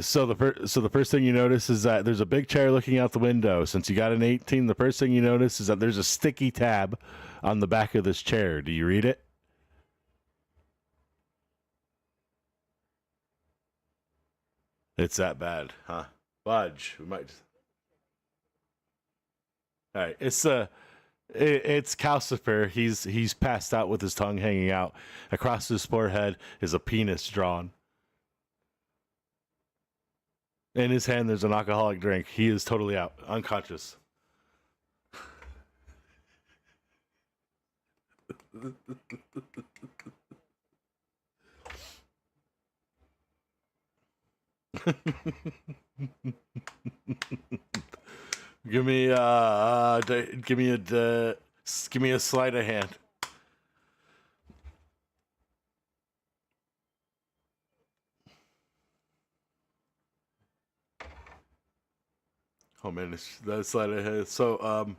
so the first thing you notice is that there's a big chair looking out the window. Since you got an 18, the first thing you notice is that there's a sticky tab on the back of this chair. Do you read it? It's that bad, huh? Budge, we might. All right, it's Calcifer. He's passed out with his tongue hanging out. Across his forehead is a penis drawn. In his hand, there's an alcoholic drink. He is totally out, unconscious. Give me a sleight of hand. Oh man, that's sleight of hand. So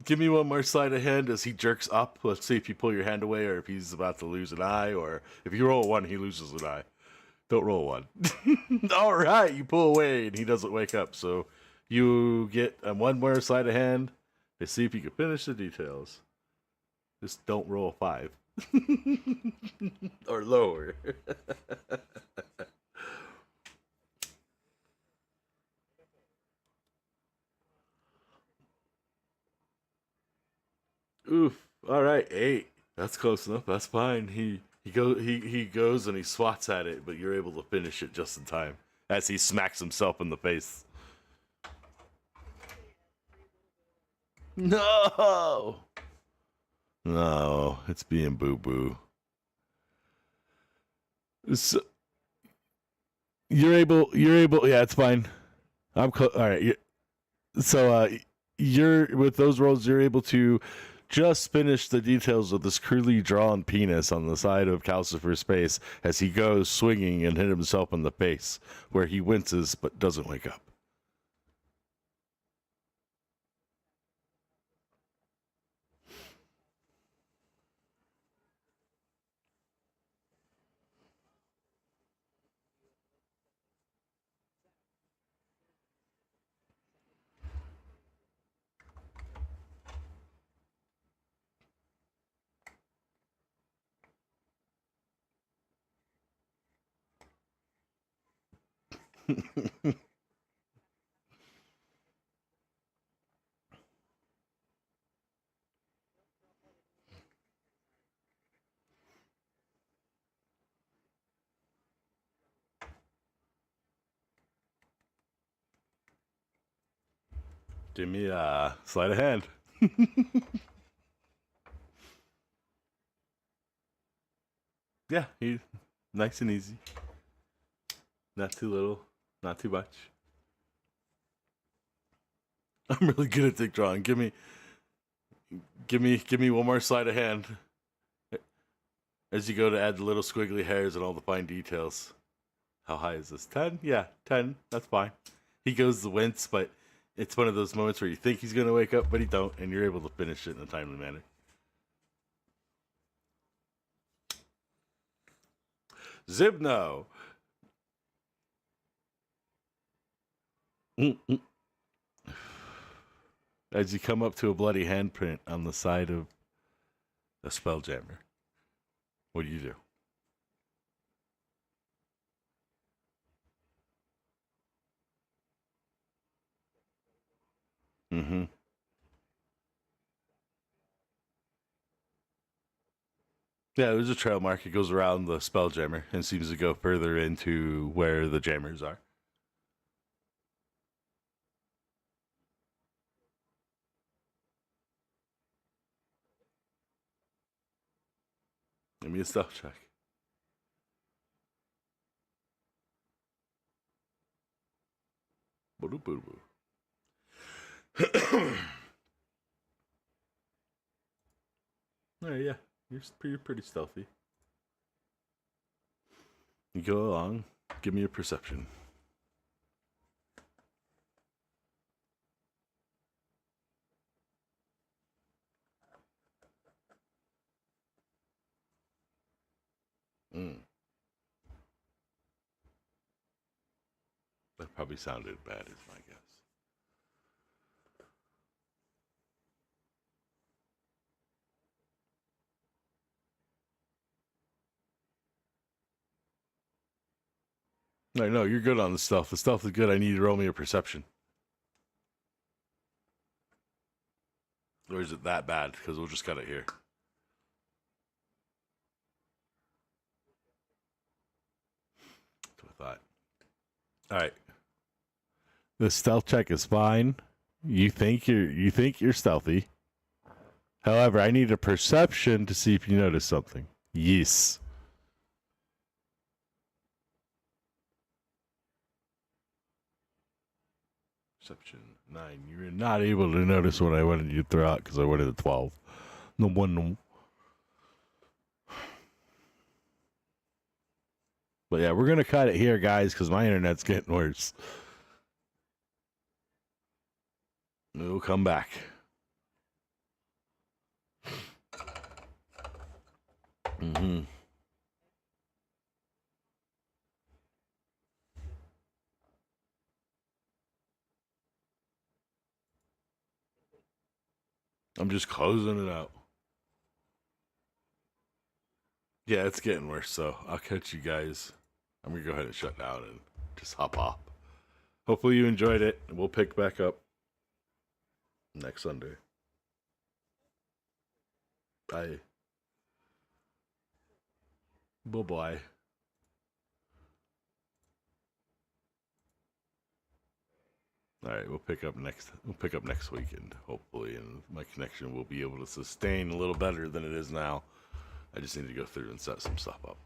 give me one more sleight of hand as he jerks up. Let's see if you pull your hand away or if he's about to lose an eye, or if you roll a 1, he loses an eye. Don't roll 1. All right, you pull away and he doesn't wake up. So you get one more sleight of hand to see if you can finish the details. Just don't roll a 5 or lower. Oof. All right, 8. That's close enough. That's fine. He goes and he swats at it, but you're able to finish it just in time as he smacks himself in the face. No. No, it's being boo boo. So you're able. Yeah, it's fine. All right. So you're with those rolls. You're able to just finish the details of this crudely drawn penis on the side of Calcifer's face as he goes swinging and hit himself in the face, where he winces but doesn't wake up. Give me a sleight of hand. Yeah, he nice and easy. Not too little, not too much. I'm really good at dick drawing. Give me one more sleight of hand. As you go to add the little squiggly hairs and all the fine details. How high is this? 10? Yeah, 10. That's fine. He goes the wince, but it's one of those moments where you think he's going to wake up, but he don't, and you're able to finish it in a timely manner. Zibno. As you come up to a bloody handprint on the side of a Spelljammer, what do you do? Mm-hmm. Yeah, there's a trail mark. It goes around the Spelljammer and seems to go further into where the jammers are. Give me a stealth check. Boo-doo-boo-doo. Yeah, you're pretty stealthy. You go along. Give me a perception. That probably sounded bad, is my guess. No, you're good on the stealth. The stealth is good. I need you to roll me a perception. Or is it that bad? Because we'll just cut it here. That's what I thought. All right. The stealth check is fine. You think you're stealthy. However, I need a perception to see if you notice something. Yes. Perception 9. You're not able to notice what I wanted you to throw out because I wanted a 12. No. But yeah, we're gonna cut it here, guys, because my internet's getting worse. We'll come back. I'm just closing it out. Yeah, it's getting worse, so I'll catch you guys. I'm gonna go ahead and shut down and just hop off. Hopefully you enjoyed it. We'll pick back up next Sunday. Bye. Bye-bye. All right, we'll pick up next weekend, hopefully, and my connection will be able to sustain a little better than it is now. I just need to go through and set some stuff up.